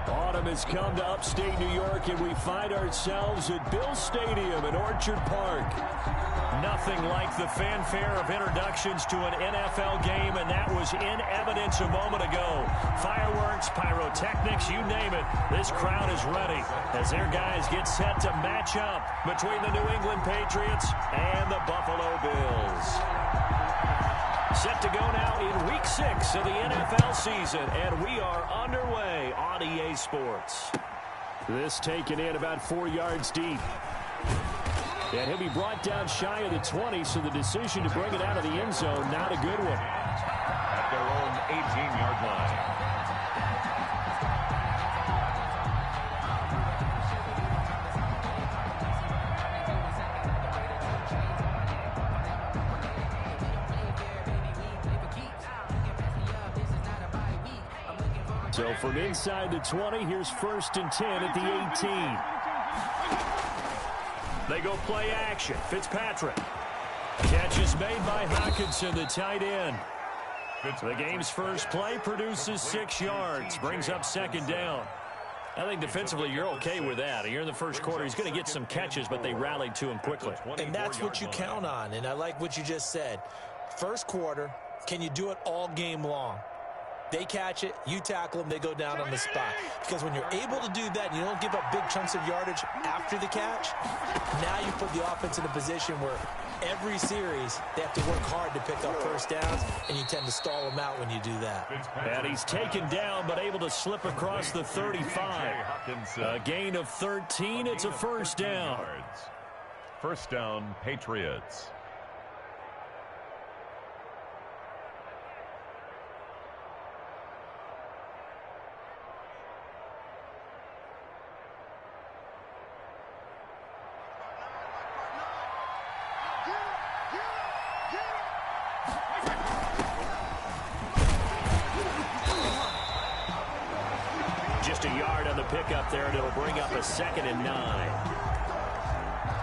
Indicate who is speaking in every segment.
Speaker 1: Autumn has come to upstate New York, and we find ourselves at Bill Stadium in Orchard Park. Nothing like the fanfare of introductions to an NFL game, and that was in evidence a moment ago. Fireworks, pyrotechnics, you name it. This crowd is ready as their guys get set to match up between the New England Patriots and the Buffalo Bills. Set to go now in Week 6 of the NFL season, and we are underway on EA Sports. This taken in about 4 yards deep. And he'll be brought down shy of the 20, so the decision to bring it out of the end zone, not a good one.
Speaker 2: At their own 18-yard line.
Speaker 1: So from inside the 20, here's 1st and 10 at the 18. They go play action. Fitzpatrick. Catch is made by Hockenson, the tight end. The game's first play produces 6 yards. Brings up 2nd down. I think defensively you're okay with that. You're in the first quarter. He's going to get some catches, but they rallied to him quickly.
Speaker 3: And that's what you count on, and I like what you just said. First quarter, can you do it all game long? They catch it, you tackle them, they go down on the spot. Because when you're able to do that and you don't give up big chunks of yardage after the catch, now you put the offense in a position where every series they have to work hard to pick up first downs, and you tend to stall them out when you do that.
Speaker 1: And he's taken down but able to slip across the 35. A gain of 13, it's a 1st down.
Speaker 2: First down, Patriots.
Speaker 1: Just a yard on the pickup there, and it'll bring up a 2nd and 9.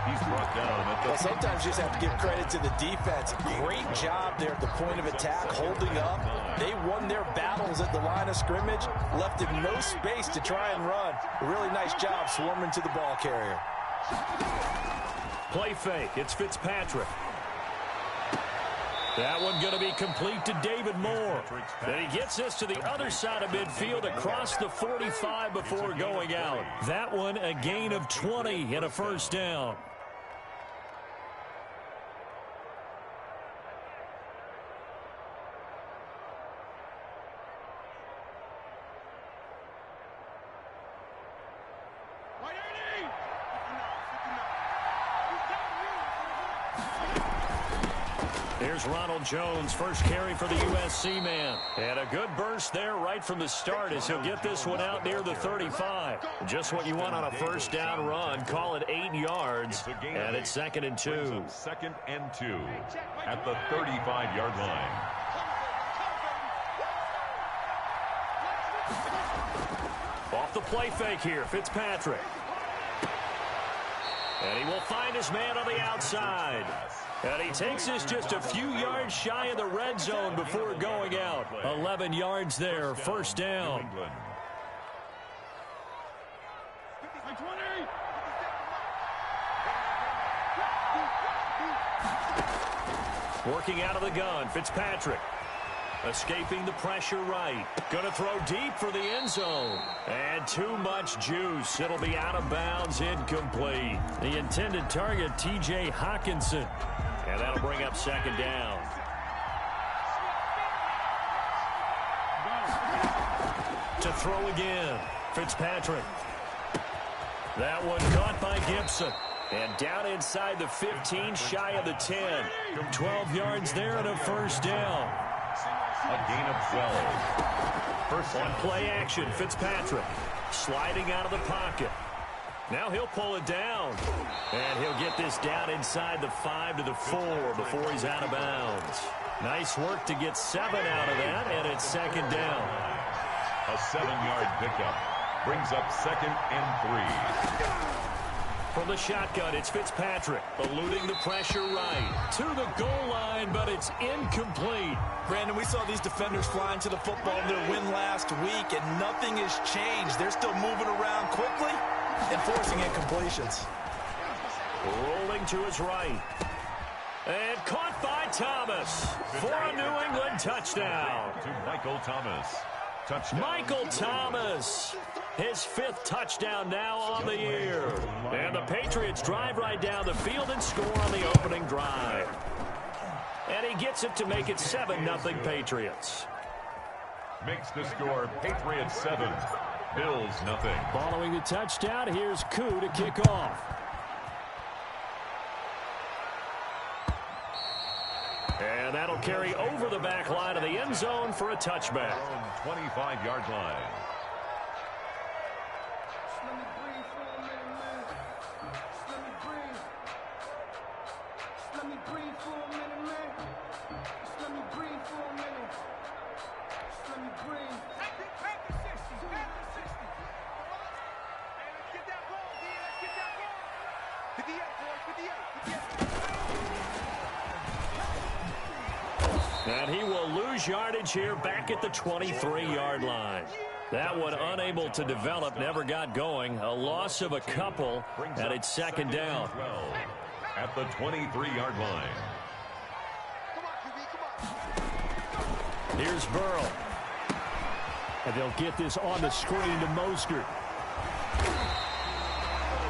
Speaker 2: He's brought down.
Speaker 3: Well, sometimes you just have to give credit to the defense. Great job there at the point of attack, holding up. They won their battles at the line of scrimmage, left him no space to try and run. A really nice job swarming to the ball carrier.
Speaker 1: Play fake. It's Fitzpatrick. That one going to be complete to David Moore. And he gets us to the other side of midfield across the 45 before going out. That one a gain of 20 and a 1st down. Here's Ronald Jones, first carry for the USC man. And a good burst there right from the start as he'll get this one out near the 35. Just what you want on a 1st down run. Call it 8 yards. And it's 2nd and 2.
Speaker 2: 2nd and 2 at the 35-yard line.
Speaker 1: Off the play fake here, Fitzpatrick. And he will find his man on the outside. And he takes us just a few yards shy of the red zone before going out. 11 yards there, 1st down. Working out of the gun, Fitzpatrick. Escaping the pressure right. Going to throw deep for the end zone. And too much juice. It'll be out of bounds, incomplete. The intended target, T.J. Hockenson. And that'll bring up 2nd down. To throw again, Fitzpatrick. That one caught by Gibson. And down inside the 15, shy of the 10. 12 yards there and a 1st down.
Speaker 2: A gain of 12.
Speaker 1: First on play action, Fitzpatrick. Sliding out of the pocket. Now he'll pull it down. And he'll get this down inside the 5 to the 4 before he's out of bounds. Nice work to get 7 out of that, and it's 2nd down.
Speaker 2: A 7-yard pickup brings up 2nd and 3.
Speaker 1: From the shotgun, it's Fitzpatrick, eluding the pressure right. To the goal line, but it's incomplete.
Speaker 3: Brandon, we saw these defenders flying to the football in their win last week, and nothing has changed. They're still moving around quickly and forcing incompletions.
Speaker 1: Rolling to his right. And caught by Thomas for a New England touchdown.
Speaker 2: To Michael Thomas. Touchdown.
Speaker 1: Michael Thomas, his 5th touchdown now on the year. And the Patriots drive right down the field and score on the opening drive. And he gets it to make it 7-0 Patriots.
Speaker 2: Makes the score Patriots 7, Bills nothing.
Speaker 1: Following the touchdown, here's Koo to kick off. And that'll carry over the back line of the end zone for a touchback.
Speaker 2: 25-yard line.
Speaker 1: And he will lose yardage here back at the 23-yard line. That one unable to develop, never got going. A loss of a couple, and it's second down.
Speaker 2: At the 23-yard line.
Speaker 1: Here's Burrow. And they'll get this on the screen to Mostert.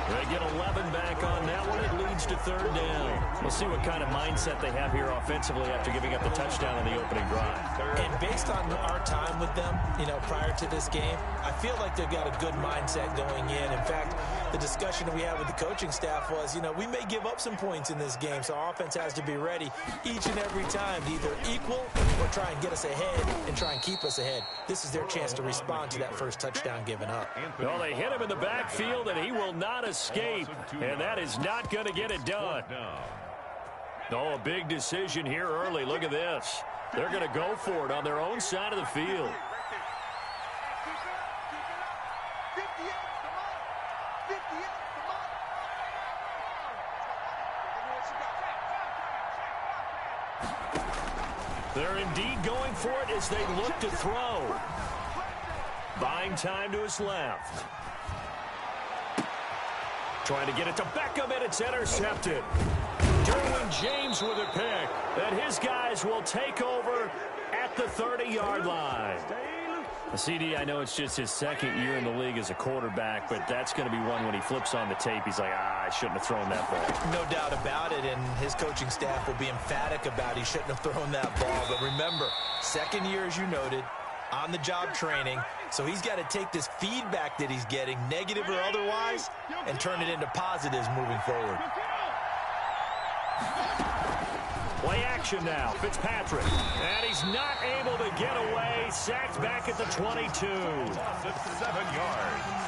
Speaker 1: They get 11 back on that one. It leads to third down. We'll see what kind of mindset they have here offensively after giving up the touchdown on the opening drive.
Speaker 3: And based on our time with them, prior to this game, I feel like they've got a good mindset going in. In fact, the discussion that we had with the coaching staff was, we may give up some points in this game, so our offense has to be ready each and every time to either equal or try and get us ahead and try and keep us ahead. This is their chance to respond to that first touchdown given up.
Speaker 1: Well, they hit him in the backfield, and he will not escape, and that is not going to get it done. Oh, a big decision here early. Look at this. They're going to go for it on their own side of the field. They're indeed going for it as they look to throw. Buying time to his left. Trying to get it to Beckham, and it's intercepted. Derwin James with a pick. And his guys will take over at the 30-yard line. CD, I know it's just his second year in the league as a quarterback, but that's going to be one when he flips on the tape, he's like, I shouldn't have thrown that ball.
Speaker 3: No doubt about it, and his coaching staff will be emphatic about he shouldn't have thrown that ball. But remember, second year, as you noted, on-the-job training, so he's got to take this feedback that he's getting, negative or otherwise, and turn it into positives moving forward.
Speaker 1: Play action now, Fitzpatrick. And he's not able to get away. Sacked back at the 22.
Speaker 2: 7 yards.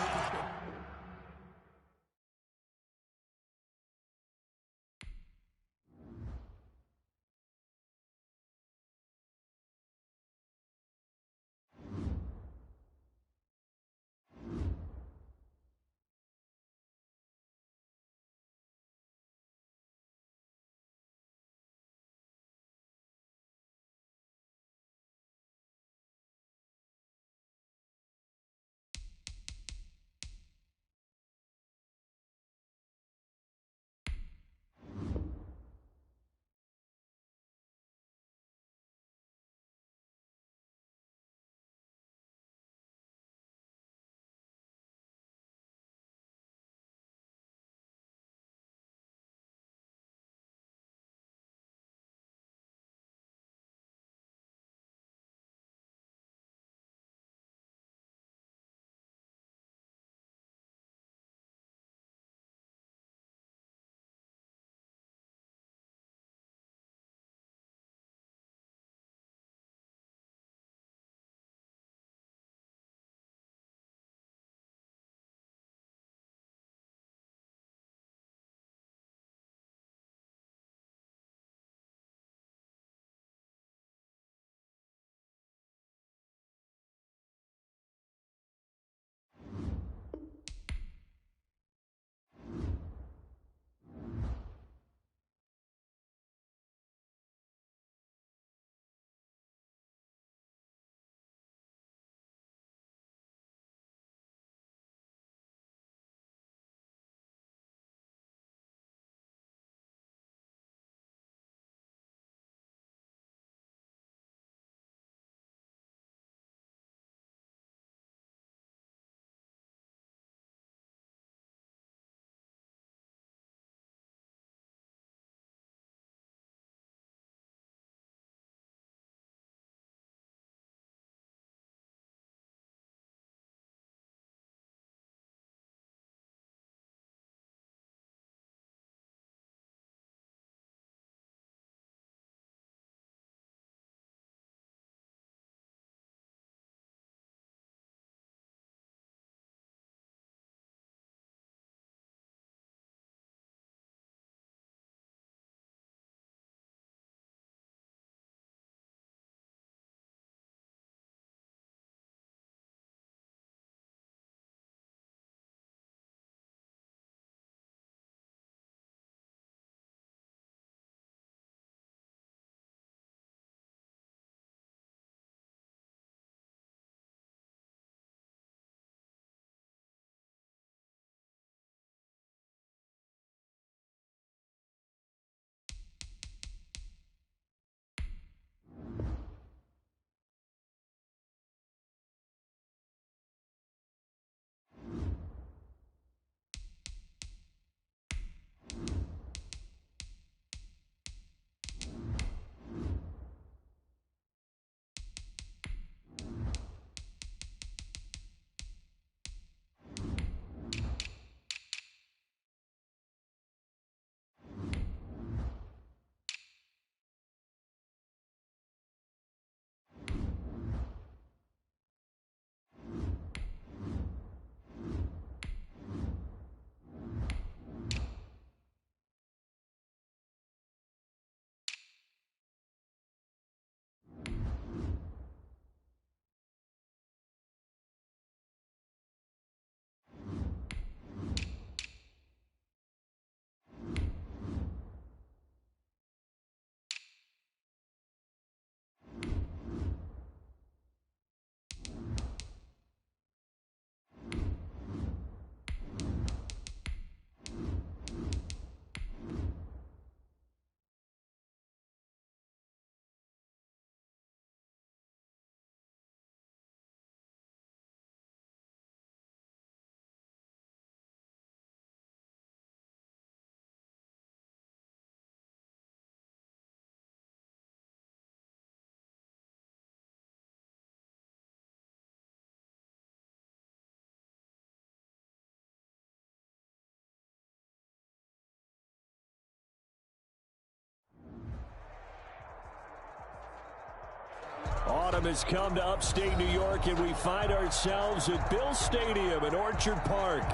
Speaker 1: autumn has come to upstate New York, and we find ourselves at Bills Stadium in Orchard Park.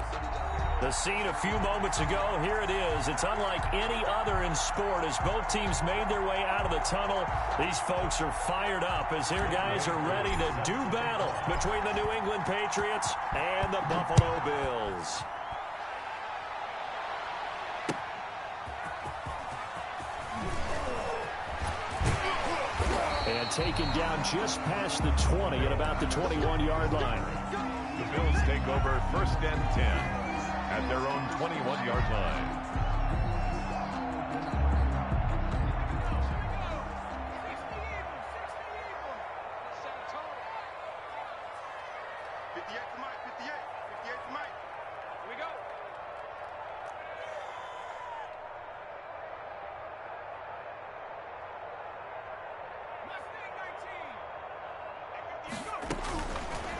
Speaker 1: The scene a few moments ago, here it is. It's unlike any other in sport as both teams made their way out of the tunnel. These folks are fired up as their guys are ready to do battle between the New England Patriots and the Buffalo Bills. And taken down just past the 20 at about the 21-yard line.
Speaker 2: The Bills take over 1st and 10 at their own 21-yard line.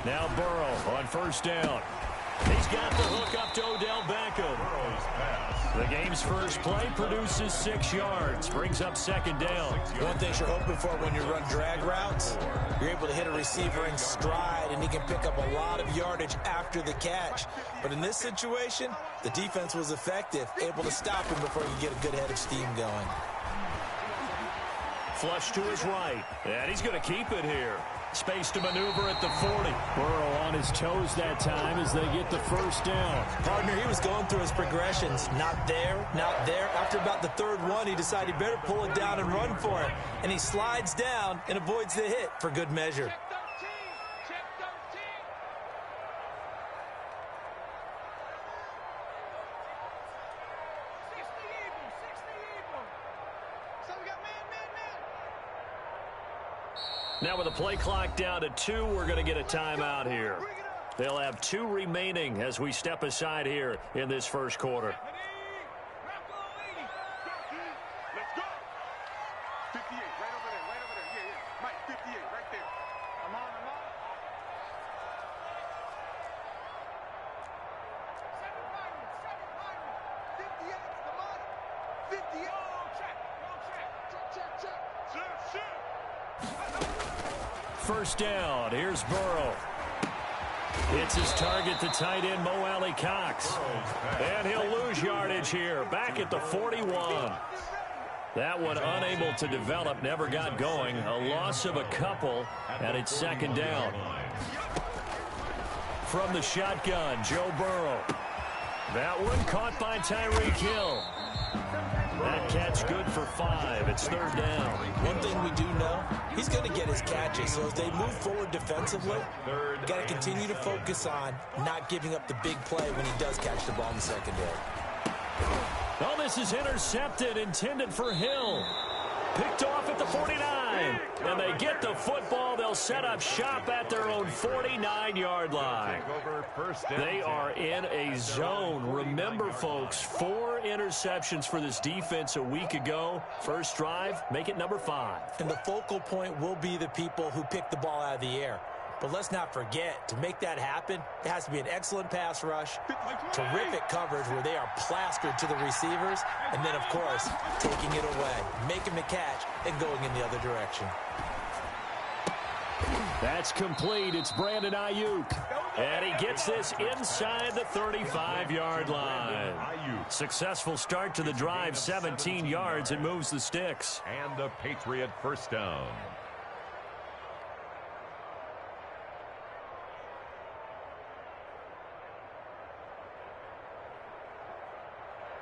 Speaker 1: Now Burrow on 1st down. He's got the hook up to Odell Beckham. The game's first play produces 6 yards. Brings up 2nd down.
Speaker 3: One thing you're hoping for when you run drag routes, you're able to hit a receiver in stride, and he can pick up a lot of yardage after the catch. But in this situation, the defense was effective, able to stop him before he could get a good head of steam going.
Speaker 1: Flush to his right, and he's going to keep it here. Space to maneuver at the 40. Burrow on his toes that time as they get the 1st down.
Speaker 3: Partner, he was going through his progressions. Not there, not there. After about the 3rd one, he decided he better pull it down and run for it. And he slides down and avoids the hit for good measure.
Speaker 1: Now with the play clock down to 2, we're going to get a timeout here. They'll have 2 remaining as we step aside here in this 1st quarter.
Speaker 4: Let's go. 58, right over there, right over there. Yeah. Mike, 58, right there. I'm on. 58, come on. 58. Check.
Speaker 1: 1st down. Here's Burrow. It's his target, the tight end, Mo Alley Cox. And he'll lose yardage here. Back at the 41. That one unable to develop, never got going. A loss of a couple, and it's 2nd down. From the shotgun, Joe Burrow. That one caught by Tyreek Hill. That catch good for 5. It's 3rd down.
Speaker 3: One thing we do know, he's going to get his catches. So as they move forward defensively, you got to continue to focus on not giving up the big play when he does catch the ball in the secondary.
Speaker 1: Oh, this is intercepted, intended for Hill. Picked off at the 49. And they get the football. They'll set up shop at their own 49-yard line. They are in a zone. Remember, folks, 4 interceptions for this defense a week ago. First drive, make it number 5.
Speaker 3: And the focal point will be the people who pick the ball out of the air. But let's not forget, to make that happen, it has to be an excellent pass rush, terrific coverage where they are plastered to the receivers, and then, of course, taking it away, making the catch, and going in the other direction.
Speaker 1: That's complete. It's Brandon Ayuk. And he gets this inside the 35-yard line. Successful start to the drive, 17 yards, and moves the sticks.
Speaker 2: And a Patriot 1st down.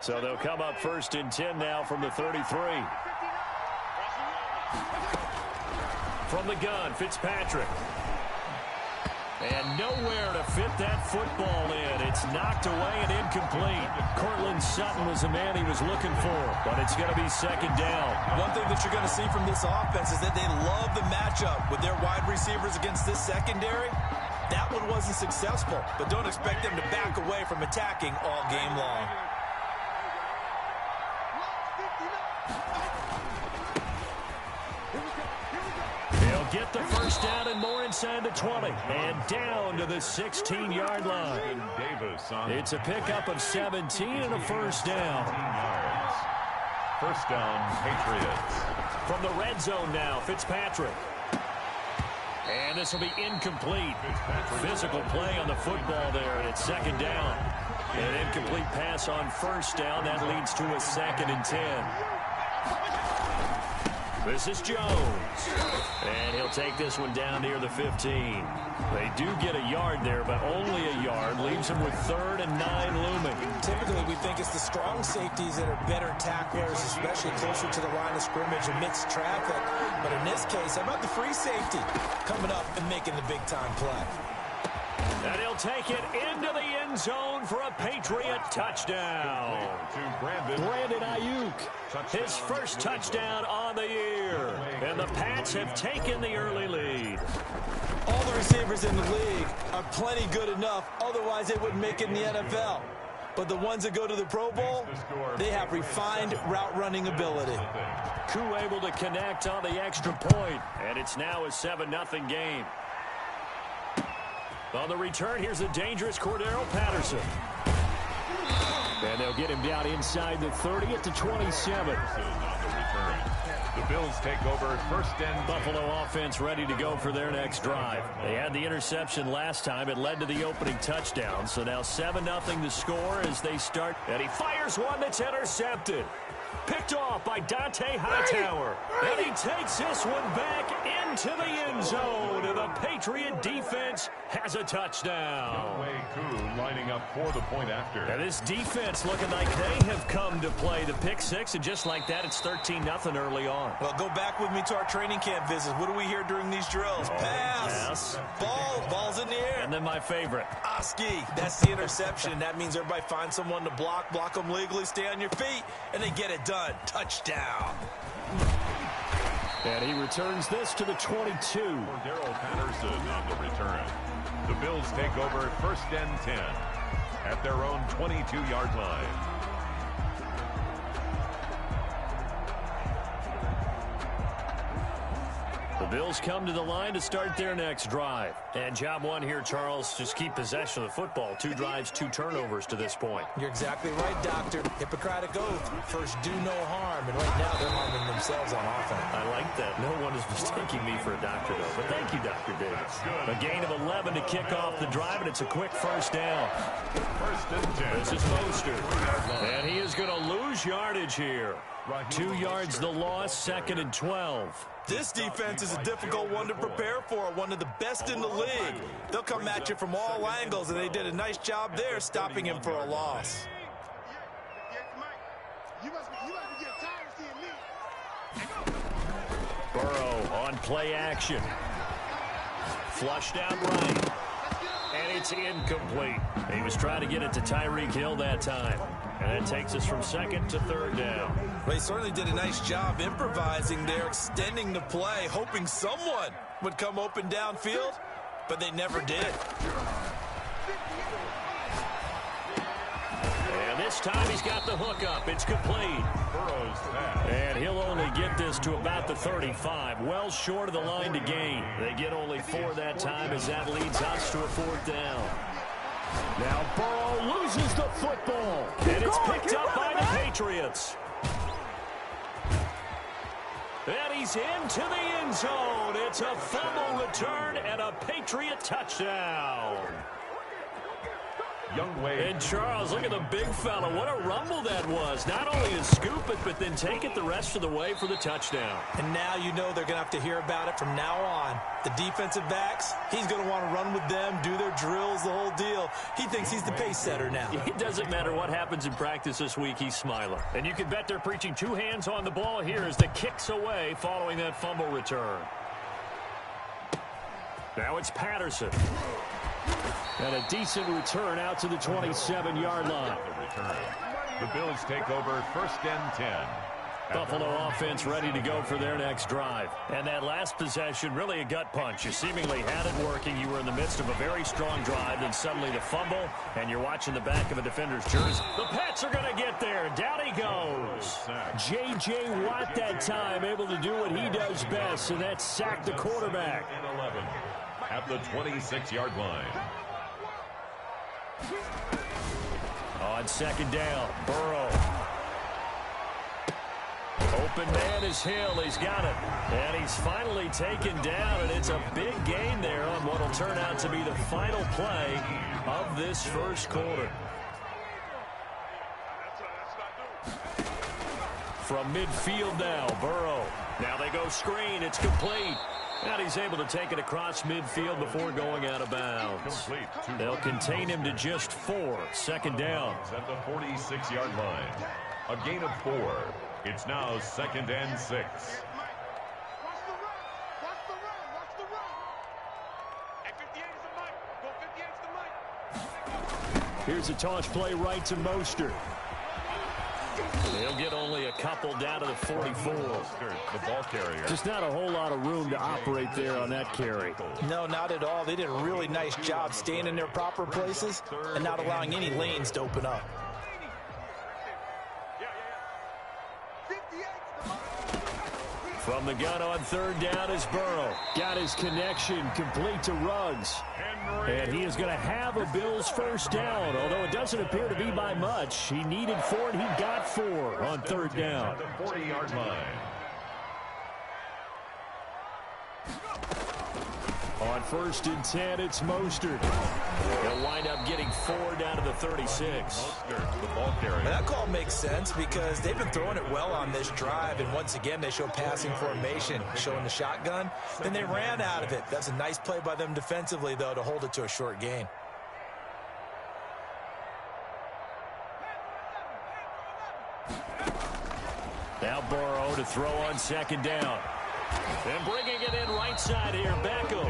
Speaker 1: So they'll come up 1st and 10 now from the 33. From the gun, Fitzpatrick. And nowhere to fit that football in. It's knocked away and incomplete. Cortland Sutton was the man he was looking for, but it's going to be 2nd down.
Speaker 3: One thing that you're going to see from this offense is that they love the matchup with their wide receivers against this secondary. That one wasn't successful, but don't expect them to back away from attacking all game long.
Speaker 1: Get the 1st down and more inside the 20. And down to the 16-yard line. It's a pickup of 17 and a 1st down.
Speaker 2: 1st down, Patriots.
Speaker 1: From the red zone now, Fitzpatrick. And this will be incomplete. Physical play on the football there, and it's second down. An incomplete pass on first down. That leads to a 2nd and 10. This is Jones. And he'll take this one down near the 15. They do get a yard there, but only a yard. Leaves them with 3rd and 9 looming.
Speaker 3: Typically, we think it's the strong safeties that are better tacklers, especially closer to the line of scrimmage amidst traffic. But in this case, how about the free safety coming up and making the big-time play?
Speaker 1: And he'll take it into the end zone for a Patriot touchdown. Brandon Ayuk, his first touchdown on the year. And the Pats have taken the early lead.
Speaker 3: All the receivers in the league are plenty good enough, otherwise they wouldn't make it in the NFL. But the ones that go to the Pro Bowl, they have refined route running ability.
Speaker 1: Koo able to connect on the extra point, and it's now a 7-0 game. On the return, here's the dangerous Cordero Patterson. And they'll get him down inside the 30 at the 27.
Speaker 2: The Bills take over 1st and 10.
Speaker 1: Buffalo offense ready to go for their next drive. They had the interception last time. It led to the opening touchdown. So now 7-0 the score as they start. And he fires one that's intercepted. Picked off by Dante Hightower. And he takes this one back into the end zone. And the Patriot defense has a touchdown.
Speaker 2: Koo lining up for the point after.
Speaker 1: And this defense looking like they have come to play. The pick 6, and just like that, it's 13-0 early on.
Speaker 3: Well, go back with me to our training camp visits. What do we hear during these drills? Pass. Ball's in the air.
Speaker 1: And then my favorite.
Speaker 3: Oski. That's the interception. That means everybody finds someone to block them legally, stay on your feet, and they get it done. Touchdown.
Speaker 1: And he returns this to the 22.
Speaker 2: Cordero Patterson on the return. The Bills take over 1st and 10 at their own 22-yard line.
Speaker 1: The Bills come to the line to start their next drive. And job one here, Charles, just keep possession of the football. 2 drives, 2 turnovers to this point.
Speaker 3: You're exactly right, Doctor. Hippocratic oath. First, do no harm. And right now, they're harming themselves on offense.
Speaker 1: I like that. No one is mistaking me for a doctor, though. But thank you, Dr. Davis. A gain of 11 to kick off the drive, and it's a quick first down.
Speaker 2: 1st and 10.
Speaker 1: This is Mostert. And he is going to lose yardage here. 2 yards the loss, 2nd and 12.
Speaker 3: This defense is a difficult one to prepare for, one of the best in the league. They'll come at you from all angles, and they did a nice job there stopping him for a loss.
Speaker 1: Burrow on play action. Flushed out right. And it's incomplete. He was trying to get it to Tyreek Hill that time. And that takes us from 2nd to 3rd down.
Speaker 3: They certainly did a nice job improvising there, extending the play, hoping someone would come open downfield, but they never did.
Speaker 1: And this time he's got the hook up. It's complete.
Speaker 2: Burrow's pass.
Speaker 1: And he'll only get this to about the 35, well short of the line to gain. They get only 4 that time as that leads us to a 4th down. Now Burrow loses the football, and it's picked up by the Patriots. And he's into the end zone. It's a fumble return and a Patriot touchdown. And Charles, look at the big fella. What a rumble that was. Not only to scoop it, but then take it the rest of the way for the touchdown.
Speaker 3: And now you know they're going to have to hear about it from now on. The defensive backs, he's going to want to run with them, do their drills, the whole deal. He thinks he's the pace setter now.
Speaker 1: It doesn't matter what happens in practice this week, he's smiling. And you can bet they're preaching 2 hands on the ball here as the kick's away following that fumble return. Now it's Patterson. And a decent return out to the 27-yard line.
Speaker 2: The Bills take over 1st and 10.
Speaker 1: Buffalo offense ready to go for their next drive. And that last possession, really a gut punch. You seemingly had it working. You were in the midst of a very strong drive. Then suddenly the fumble, and you're watching the back of a defender's jersey. The Pats are going to get there. Down he goes. J.J. Watt that time able to do what he does best, and that's sack the quarterback.
Speaker 2: 11 at the 26-yard line.
Speaker 1: On 2nd down, Burrow. Open man is Hill. He's got it. And he's finally taken down, and it's a big gain there on what will turn out to be the final play of this first quarter. From midfield now, Burrow. Now they go screen. It's complete. And he's able to take it across midfield before going out of bounds. They'll contain him to just 4. Second down.
Speaker 2: At the 46-yard line. A gain of 4. It's now 2nd and 6.
Speaker 4: Watch the run. Watch the run. Watch the run. At 58 is the mic. Go 58 is the mic.
Speaker 1: Here's a toss play right to Mostert. They'll get only a couple down to the 44.
Speaker 2: The ball carrier.
Speaker 1: Just not a whole lot of room to operate there on that carry.
Speaker 3: No, not at all. They did a really nice job staying in their proper places and not allowing any lanes to open up.
Speaker 1: From the gun on third down is Burrow. Got his connection complete to Ruggs. And he is going to have a Bills first down, although it doesn't appear to be by much. He needed 4, and he got 4 on third down.
Speaker 2: The 40-yard line.
Speaker 1: On 1st and 10, it's Mostert. He'll wind up getting 4 down to the 36.
Speaker 2: Mostert, the ball carrier.
Speaker 3: That call makes sense because they've been throwing it well on this drive, and once again they show passing formation, showing the shotgun. Then they ran out of it. That's a nice play by them defensively, though, to hold it to a short gain.
Speaker 1: Now Burrow to throw on second down. And bringing it in right side here, Beckham.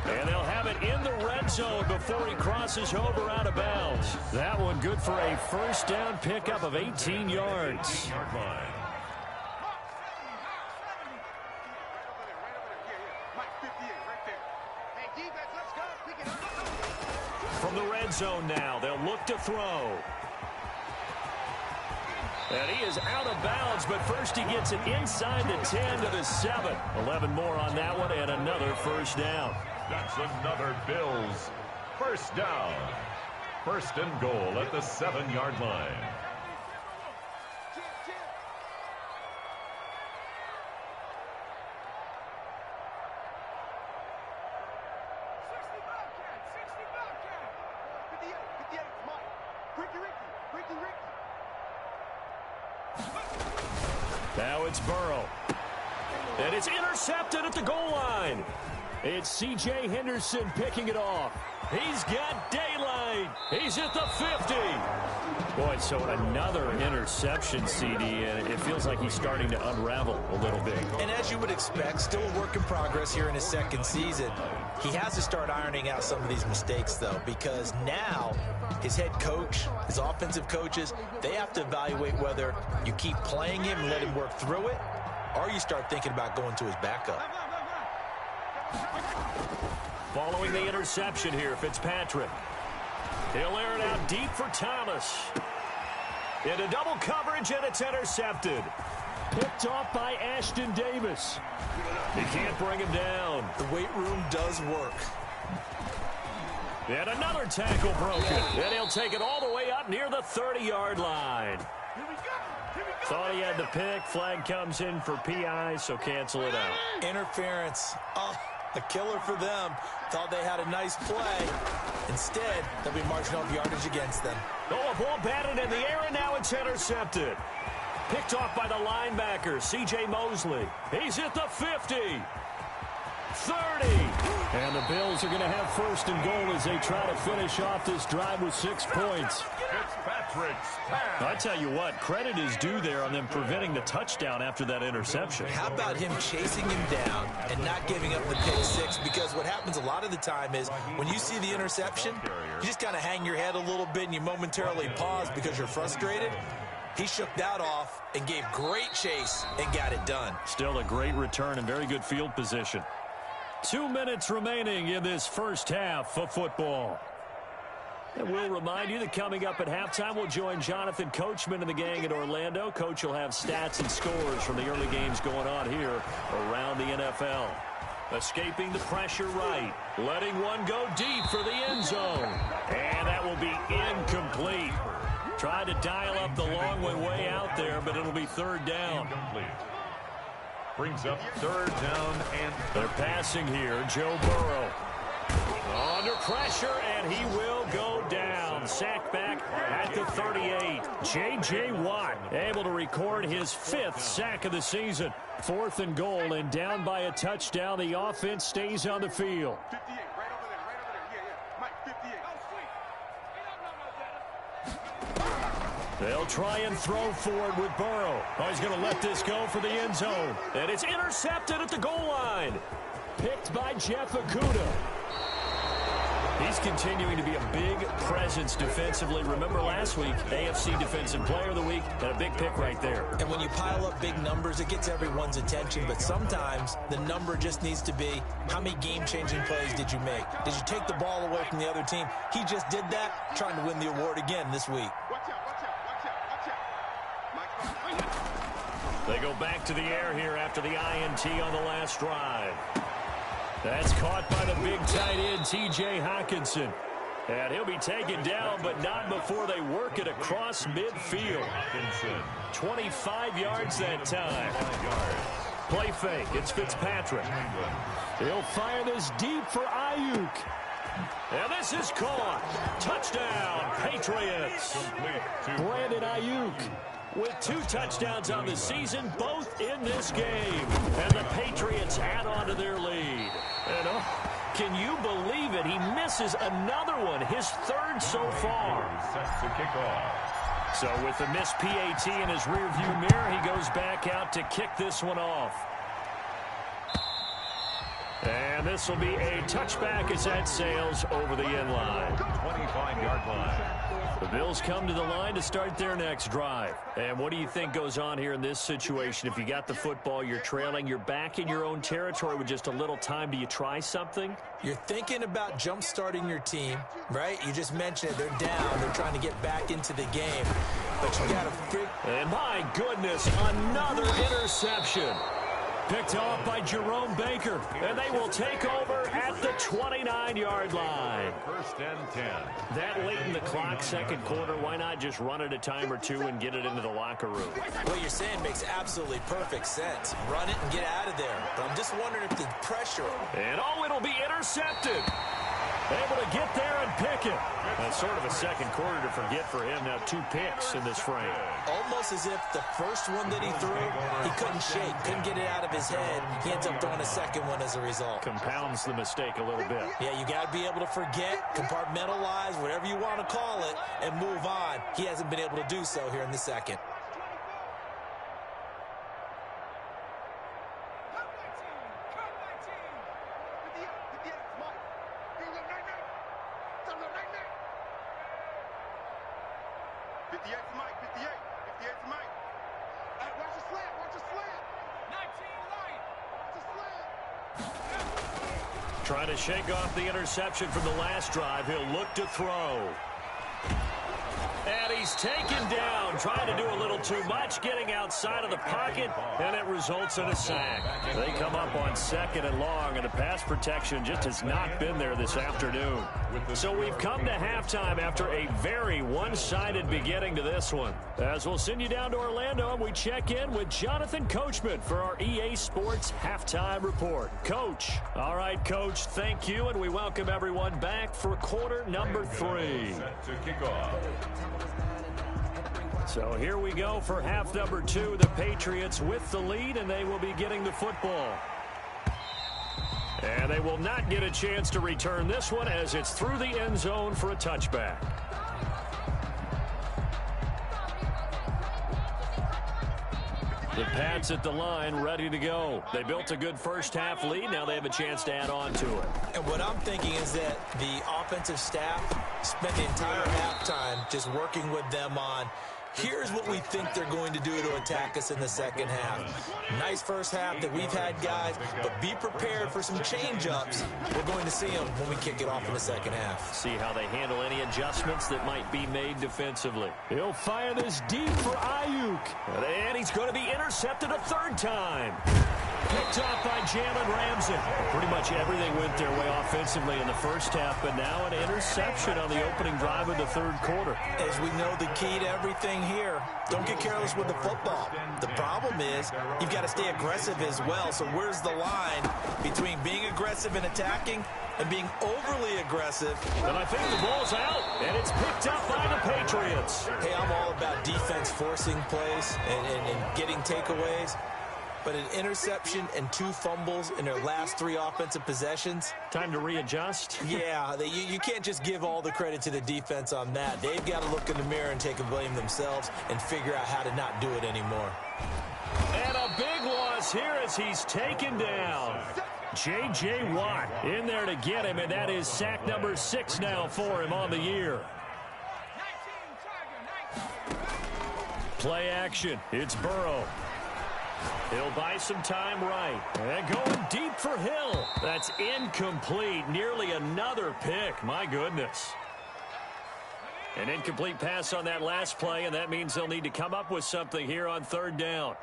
Speaker 1: And they'll have it in the red zone before he crosses over out of bounds. That one good for a first down pickup of 18 yards. From the red zone now, they'll look to throw. And he is out of bounds, but first he gets it inside the 10 to the 7. 11 more on that one, and another first down.
Speaker 2: That's another Bills first down. 1st and goal at the 7-yard line.
Speaker 1: Now it's Burrow. And it's intercepted at the goal line. It's C.J. Henderson picking it off. He's got daylight. He's at the 50. Boy, so another interception, CD, and it feels like he's starting to unravel a little bit.
Speaker 3: And as you would expect, still a work in progress here in his 2nd season. He has to start ironing out some of these mistakes, though, because now his head coach, his offensive coaches, they have to evaluate whether you keep playing him and let him work through it, or you start thinking about going to his backup.
Speaker 1: Following the interception here, Fitzpatrick. He'll air it out deep for Thomas. Into double coverage, and it's intercepted. Picked off by Ashton Davis. He can't bring him down.
Speaker 3: The weight room does work.
Speaker 1: And another tackle broken. And he'll take it all the way up near the 30-yard line. Thought he had the pick. Flag comes in for PI, so cancel it out.
Speaker 3: Interference. Oh, a killer for them. Thought they had a nice play. Instead, they'll be marching off yardage against them.
Speaker 1: Oh, a ball batted in the air, and now it's intercepted. Picked off by the linebacker, C.J. Mosley. He's at the 50. 30. And the Bills are going to have 1st and goal as they try to finish off this drive with 6 points.
Speaker 2: Fitzpatrick's pass.
Speaker 1: I tell you what, credit is due there on them preventing the touchdown after that interception.
Speaker 3: How about him chasing him down and not giving up the pick 6? Because what happens a lot of the time is when you see the interception, you just kind of hang your head a little bit and you momentarily pause because you're frustrated. He shook that off and gave great chase and got it done.
Speaker 1: Still a great return and very good field position. 2 minutes remaining in this first half of football. And we'll remind you that coming up at halftime, we'll join Jonathan Coachman and the gang in Orlando. Coach will have stats and scores from the early games going on here around the NFL. Escaping the pressure right. Letting one go deep for the end zone. And that will be incomplete. Tried to dial up the long way out there, but it'll be third down.
Speaker 2: Brings up third down and
Speaker 1: they're passing here. Joe Burrow under pressure, and he will go down. Sacked back at the 38. J.J. Watt able to record his 5th sack of the season. 4th and goal, and down by a touchdown. The offense stays on the field.
Speaker 4: 58, right over there, right over there. Yeah. Mike, 58.
Speaker 1: They'll try and throw forward with Burrow. Oh, he's going to let this go for the end zone. And it's intercepted at the goal line. Picked by Jeff Okudah. He's continuing to be a big presence defensively. Remember last week, AFC Defensive Player of the Week, and a big pick right there.
Speaker 3: And when you pile up big numbers, it gets everyone's attention. But sometimes the number just needs to be, how many game-changing plays did you make? Did you take the ball away from the other team? He just did that, trying to win the award again this week.
Speaker 4: Watch out, watch out, watch out, watch out.
Speaker 1: They go back to the air here after the INT on the last drive. That's caught by the big tight end, T.J. Hockenson. And he'll be taken down, but not before they work it across midfield. 25 yards that time. Play fake. It's Fitzpatrick. He'll fire this deep for Ayuk. And this is caught. Touchdown, Patriots. Brandon Ayuk with 2 touchdowns on the season, both in this game. And the Patriots add on to their lead. And can you believe it? He misses another one, his 3rd so far.
Speaker 2: Set to kick off.
Speaker 1: So with the missed PAT in his rearview mirror, he goes back out to kick this one off. And this will be a touchback as that sails over the end line.
Speaker 2: 25-yard line.
Speaker 1: The Bills come to the line to start their next drive. And what do you think goes on here in this situation? If you got the football, you're trailing, you're back in your own territory with just a little time. Do you try something?
Speaker 3: You're thinking about jump-starting your team, right? You just mentioned it. They're down. They're trying to get back into the game. But you got to
Speaker 1: And my goodness, another interception. Picked off by Jerome Baker, and they will take over at the 29-yard line.
Speaker 2: 1st and 10.
Speaker 1: That late in the clock, second quarter, why not just run it a time or two and get it into the locker room?
Speaker 3: What you're saying makes absolutely perfect sense. Run it and get out of there. But I'm just wondering if the pressure...
Speaker 1: And it'll be intercepted. Able to get there and pick it. That's sort of a second quarter to forget for him. Now 2 picks in this frame.
Speaker 3: Almost as if the first one that he threw, he couldn't shake, couldn't get it out of his head. He ends up throwing a second one as a result.
Speaker 1: Compounds the mistake a little bit.
Speaker 3: Yeah, you got to be able to forget, compartmentalize, whatever you want to call it, and move on. He hasn't been able to do so here in the second.
Speaker 1: Trying to shake off the interception from the last drive. He'll look to throw. And he's taken down, trying to do a little too much, getting outside of the pocket, and it results in a sack. They come up on 2nd and long, and the pass protection just has not been there this afternoon. So we've come to halftime after a very one-sided beginning to this one. As we'll send you down to Orlando, and we check in with Jonathan Coachman for our EA Sports Halftime Report. Coach. All right, Coach, thank you, and we welcome everyone back for quarter number 3.
Speaker 2: Set to kick off.
Speaker 1: So here we go for half number 2. The Patriots with the lead, and they will be getting the football. And they will not get a chance to return this one as it's through the end zone for a touchback. The Pats at the line, ready to go. They built a good first-half lead. Now they have a chance to add on to it.
Speaker 3: And what I'm thinking is that the offensive staff spent the entire halftime just working with them on, here's what we think they're going to do to attack us in the second half. Nice first half that we've had, guys, but be prepared for some change-ups. We're going to see them when we kick it off in the second half.
Speaker 1: See how they handle any adjustments that might be made defensively. He'll fire this deep for Ayuk. And he's going to be intercepted a 3rd time. Picked off by Jalen Ramsey. Pretty much everything went their way offensively in the first half, but now an interception on the opening drive of the third quarter.
Speaker 3: As we know, the key to everything here, don't get careless with the football. The problem is you've got to stay aggressive as well. So where's the line between being aggressive and attacking and being overly aggressive?
Speaker 1: And I think the ball's out, and it's picked up by the Patriots.
Speaker 3: Hey, I'm all about defense forcing plays and getting takeaways. But an interception and 2 fumbles in their last 3 offensive possessions.
Speaker 1: Time to readjust.
Speaker 3: Yeah, you can't just give all the credit to the defense on that. They've got to look in the mirror and take a blame themselves and figure out how to not do it anymore.
Speaker 1: And a big loss here as he's taken down. J.J. Watt in there to get him, and that is sack number 6 now for him on the year. Play action. It's Burrow. He'll buy some time right. And going deep for Hill. That's incomplete. Nearly another pick. My goodness. An incomplete pass on that last play, and that means they'll need to come up with something here on third down.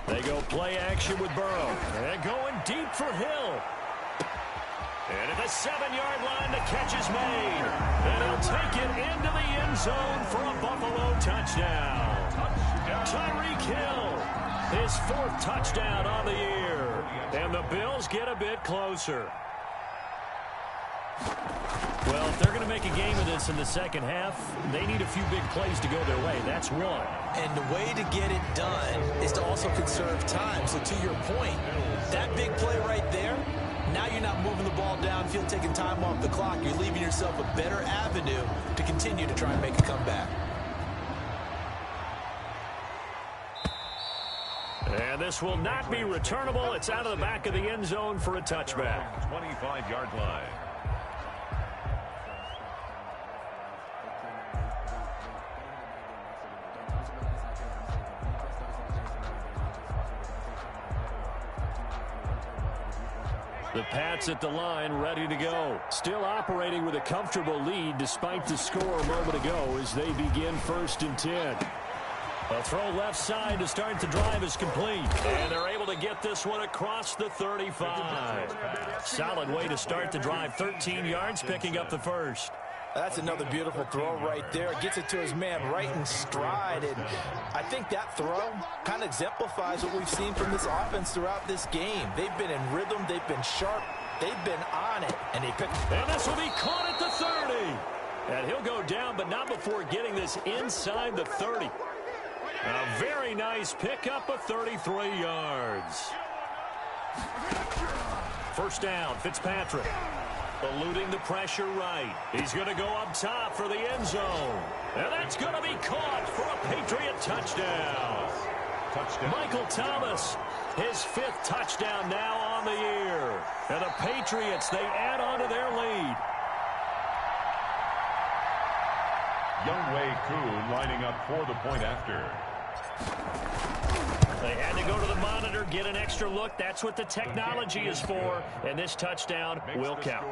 Speaker 1: They go play action with Burrow. And going deep for Hill. And at the 7-yard line, the catch is made. And he'll take it into the end zone for a Buffalo touchdown. Tyreek Hill, his 4th touchdown on the year. And the Bills get a bit closer. Well, if they're going to make a game of this in the second half, they need a few big plays to go their way. That's one.
Speaker 3: And the way to get it done is to also conserve time. So to your point, that big play right there, now you're not moving the ball downfield, taking time off the clock. You're leaving yourself a better avenue to continue to try and make a comeback.
Speaker 1: And this will not be returnable. It's out of the back of the end zone for a touchback.
Speaker 2: 25-yard line.
Speaker 1: The Pats at the line, ready to go. Still operating with a comfortable lead despite the score a moment ago as they begin 1st and 10. A throw left side to start the drive is complete. And they're able to get this one across the 35. Solid way to start the drive. 13 yards, picking up the first.
Speaker 3: That's another beautiful throw right there. Gets it to his man right in stride. And I think that throw kind of exemplifies what we've seen from this offense throughout this game. They've been in rhythm. They've been sharp. They've been on it. And they picked.
Speaker 1: And this will be caught at the 30. And he'll go down, but not before getting this inside the 30. A very nice pickup of 33 yards. First down, Fitzpatrick. Eluding the pressure right. He's going to go up top for the end zone. And that's going to be caught for a Patriot touchdown. Michael Thomas, his 5th touchdown now on the year. And the Patriots, they add on to their lead.
Speaker 2: Younghoe Koo lining up for the point after.
Speaker 1: They had to go to the monitor, get an extra look. That's what the technology is for. And this touchdown will count.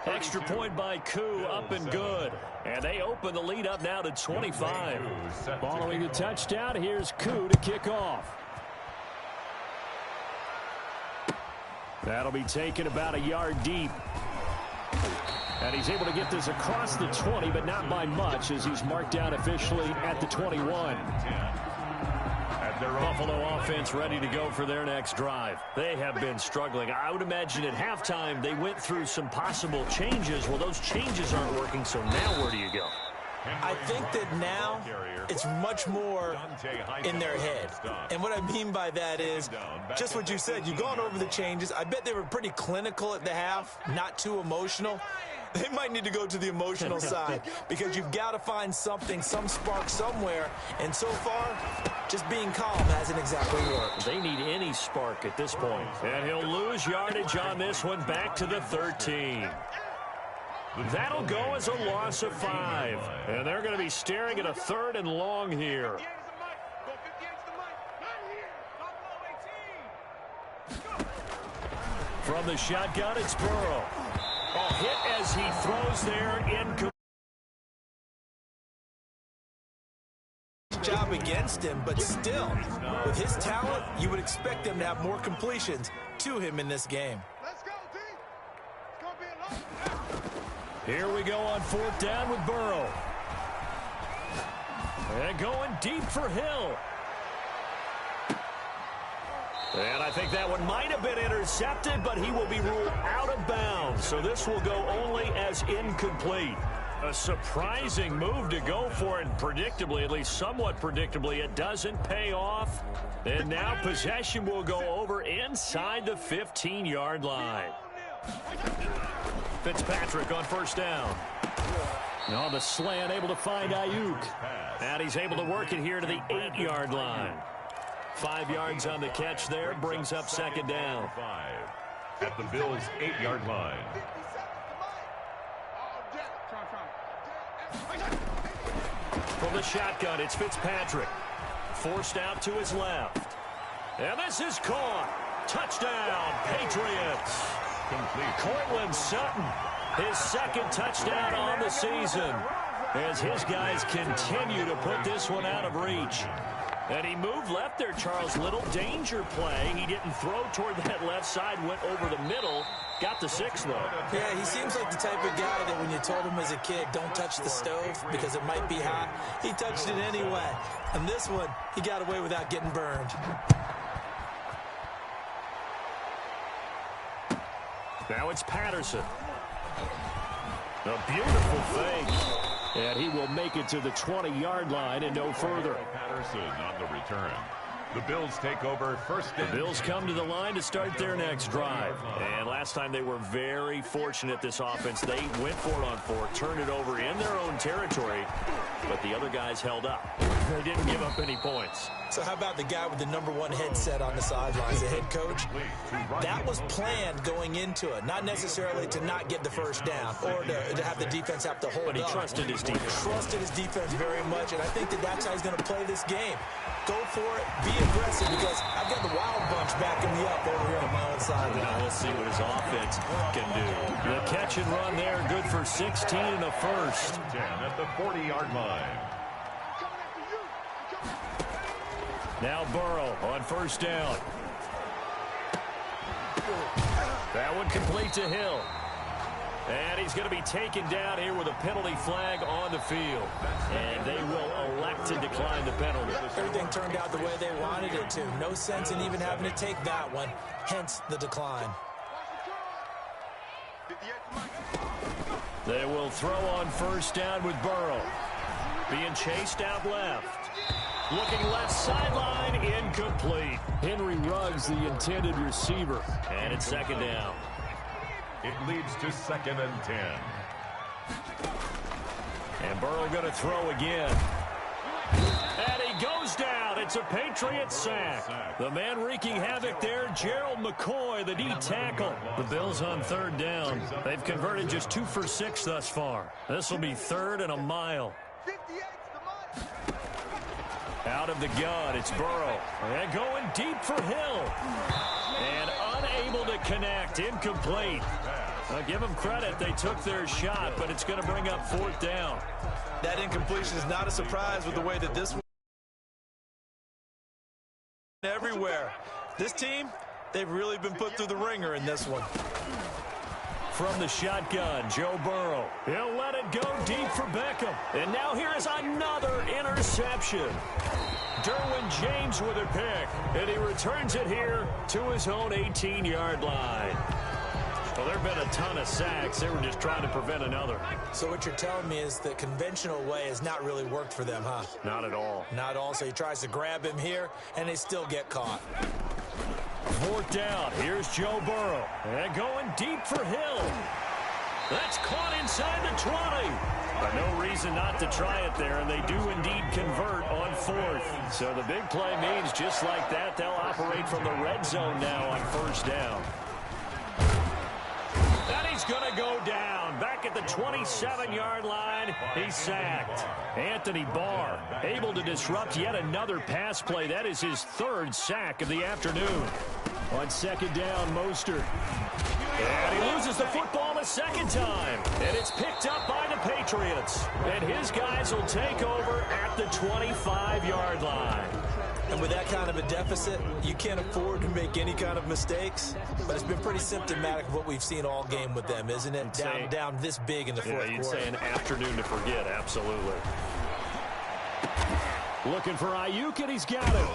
Speaker 1: Extra point by Koo, up and good. And they open the lead up now to 25. Following the touchdown, here's Koo to kick off. That'll be taken about a yard deep. And he's able to get this across the 20, but not by much, as he's marked down officially at the 21. Buffalo offense ready to go for their next drive. They have been struggling. I would imagine at halftime they went through some possible changes. Well, those changes aren't working, so now where do you go?
Speaker 3: I think that now it's much more in their head. And what I mean by that is just what you said. You've gone over the changes. I bet they were pretty clinical at the half, not too emotional. They might need to go to the emotional side because you've got to find something, some spark somewhere. And so far, just being calm hasn't exactly worked.
Speaker 1: They need any spark at this point. And he'll lose yardage on this one back to the 13. That'll go as a loss of 5. And they're going to be staring at a 3rd and long here. From the shotgun, it's Burrow. A hit as he throws there.
Speaker 3: job against him, but still, with his talent, you would expect them to have more completions to him in this game.
Speaker 4: Let's go, D. It's going to be a long.
Speaker 1: Here we go on 4th down with Burrow. And going deep for Hill. And I think that one might have been intercepted, but he will be ruled out of bounds. So this will go only as incomplete. A surprising move to go for it, and predictably, at least somewhat predictably, it doesn't pay off. And now possession will go over inside the 15-yard line. Fitzpatrick on 1st down. And on the slant, able to find Ayuk. And he's able to work it here to the 8-yard line. 5 yards on the catch there, brings up 2nd down.
Speaker 2: At the Bills' 8-yard line.
Speaker 1: From the shotgun, it's Fitzpatrick. Forced out to his left. And this is caught. Touchdown, Patriots.
Speaker 2: Complete.
Speaker 1: Cortland Sutton, his 2nd touchdown on the season, as his guys continue to put this one out of reach. And he moved left there, Charles. Little danger play. He didn't throw toward that left side, went over the middle. Got the 6, though.
Speaker 3: Yeah, he seems like the type of guy that when you told him as a kid, don't touch the stove because it might be hot, he touched it anyway. And this one, he got away without getting burned.
Speaker 1: Now it's Patterson. A beautiful fake. And he will make it to the 20-yard line and no further.
Speaker 2: Patterson on the return. The Bills take over 1st and
Speaker 1: The Bills come to the line to start their next drive. And last time they were very fortunate, this offense. They went for it on 4th, turned it over in their own territory, but the other guys held up. They didn't give up any points.
Speaker 3: So how about the guy with the #1 headset on the sidelines, the head coach? That was planned going into it, not necessarily to not get the 1st down or to have the defense have to hold up.
Speaker 1: But he trusted his defense.
Speaker 3: Trusted his defense very much, and I think that's how he's going to play this game. Go for it, be aggressive, because I've got the Wild Bunch backing me up over here on my own side.
Speaker 1: Now we'll see what his offense can do. The catch and run there, good for 16 in the 1st.
Speaker 2: 10 at the 40-yard line.
Speaker 1: Now Burrow on 1st down. That one complete to Hill. And he's going to be taken down here with a penalty flag on the field. And they will elect to decline the penalty.
Speaker 3: Everything turned out the way they wanted it to. No sense in even having to take that one. Hence the decline.
Speaker 1: They will throw on 1st down with Burrow. Being chased out left. Looking left sideline, incomplete. Henry Ruggs, the intended receiver. And it's 2nd down.
Speaker 2: It leads to 2nd and 10.
Speaker 1: And Burrow going to throw again. And he goes down. It's a Patriot sack. The man wreaking havoc there, Gerald McCoy, the D tackle. The Bills on 3rd down. They've converted just 2 for 6 thus far. This will be 3rd and a mile. Out of the gun, it's Burrow. And going deep for Hill. And unable to connect, incomplete. I'll give them credit, they took their shot, but it's going to bring up 4th down.
Speaker 3: That incompletion is not a surprise with the way that this one everywhere. This team, they've really been put through the ringer in this one.
Speaker 1: From the shotgun, Joe Burrow. He'll let it go deep for Beckham. And now here is another interception. Derwin James with a pick, and he returns it here to his own 18-yard line. Well, there have been a ton of sacks. They were just trying to prevent another.
Speaker 3: So what you're telling me is the conventional way has not really worked for them, huh?
Speaker 1: Not at all.
Speaker 3: Not at all. So he tries to grab him here, and they still get caught.
Speaker 1: 4th down. Here's Joe Burrow. And going deep for Hill. That's caught inside the 20. But no reason not to try it there, and they do indeed convert on 4th. So the big play means just like that, they'll operate from the red zone now on 1st down. And he's going to go down. Back at the 27-yard line, he's sacked. Anthony Barr able to disrupt yet another pass play. That is his 3rd sack of the afternoon. On 2nd down, Mostert. And he loses the football a second time, and it's picked up by the Patriots. And his guys will take over at the 25-yard line.
Speaker 3: And with that kind of a deficit, you can't afford to make any kind of mistakes. But it's been pretty symptomatic of what we've seen all game with them, isn't it? Down this big in the fourth quarter.
Speaker 1: You'd say an afternoon to forget, absolutely. Looking for Ayuk, and he's got it.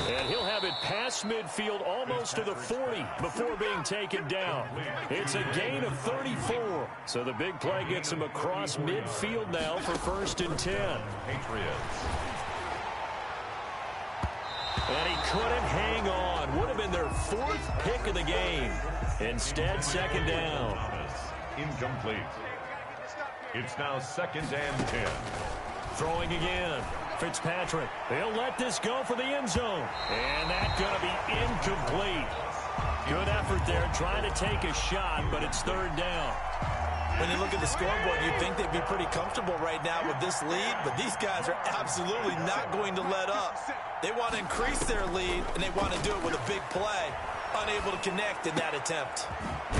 Speaker 1: And he'll have it past midfield almost to the 40 before being taken down. It's a gain of 34. So the big play gets him across midfield now for 1st and 10.
Speaker 2: Patriots.
Speaker 1: And he couldn't hang on. Would have been their 4th pick of the game. Instead, 2nd down.
Speaker 2: Incomplete. It's now 2nd and 10.
Speaker 1: Throwing again. Fitzpatrick. They'll let this go for the end zone. And that's going to be incomplete. Good effort there trying to take a shot, but it's 3rd down.
Speaker 3: When you look at the scoreboard, you'd think they'd be pretty comfortable right now with this lead, but these guys are absolutely not going to let up. They want to increase their lead, and they want to do it with a big play. Unable to connect in that attempt.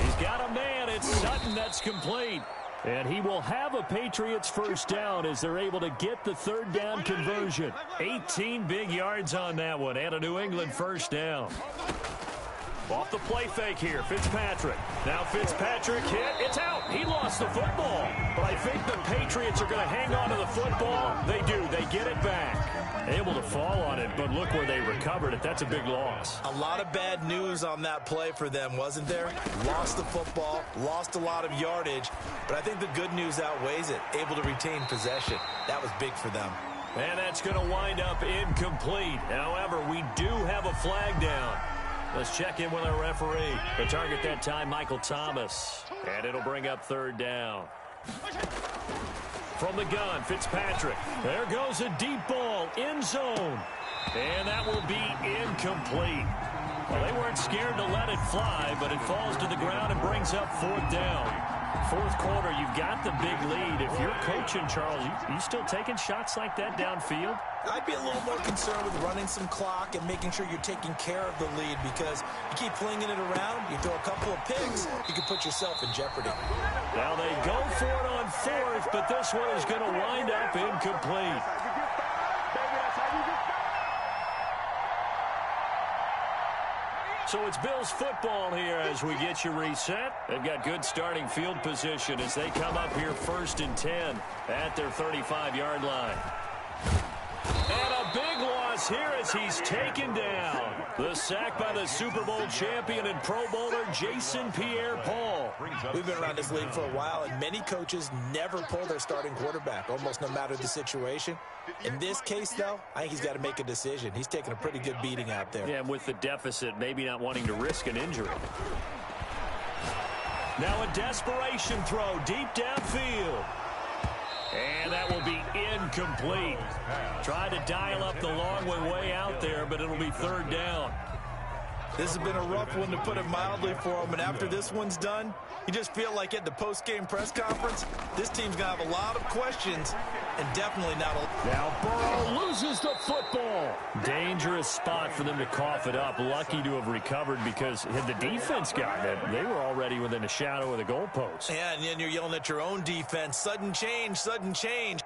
Speaker 1: He's got a man. It's Sutton that's complete. And he will have a Patriots 1st down as they're able to get the 3rd down conversion. 18 big yards on that one, and a New England 1st down. Off the play fake here, Fitzpatrick. Now Fitzpatrick hit. It's out. He lost the football. But I think the Patriots are going to hang on to the football. They do. They get it back. Able to fall on it, but look where they recovered it. That's a big loss.
Speaker 3: A lot of bad news on that play for them, wasn't there? Lost the football, lost a lot of yardage, but I think the good news outweighs it. Able to retain possession. That was big for them.
Speaker 1: And that's going to wind up incomplete. However, we do have a flag down. Let's check in with our referee. The target that time, Michael Thomas. And it'll bring up 3rd down. From the gun, Fitzpatrick. There goes a deep ball, end zone. And that will be incomplete. Well, they weren't scared to let it fly, but it falls to the ground and brings up 4th down. 4th quarter, you've got the big lead. If you're coaching, Charles, you still taking shots like that downfield?
Speaker 3: I'd be a little more concerned with running some clock and making sure you're taking care of the lead, because you keep flinging it around, you throw a couple of picks, you can put yourself in jeopardy.
Speaker 1: Now they go for it on 4th, but this one is going to wind up incomplete. So it's Bills football here as we get you reset. They've got good starting field position as they come up here 1st and 10 at their 35-yard line. And a big loss here as he's taken down. The sack by the Super Bowl champion and Pro Bowler Jason Pierre-Paul.
Speaker 3: We've been around this league for a while, and many coaches never pull their starting quarterback, almost no matter the situation. In this case, though, I think he's got to make a decision. He's taking a pretty good beating out there.
Speaker 1: Yeah, and with the deficit, maybe not wanting to risk an injury. Now a desperation throw deep downfield. And that will be incomplete. Tried to dial up the long way out there, but it'll be 3rd down.
Speaker 3: This has been a rough one, to put it mildly, for him. And after this one's done, you just feel like at the post-game press conference, this team's going to have a lot of questions and definitely not a...
Speaker 1: Now Burrow loses the football. Dangerous spot for them to cough it up. Lucky to have recovered, because had the defense gotten it, they were already within a shadow of the goalpost.
Speaker 3: Yeah, and then you're yelling at your own defense. Sudden change, sudden change.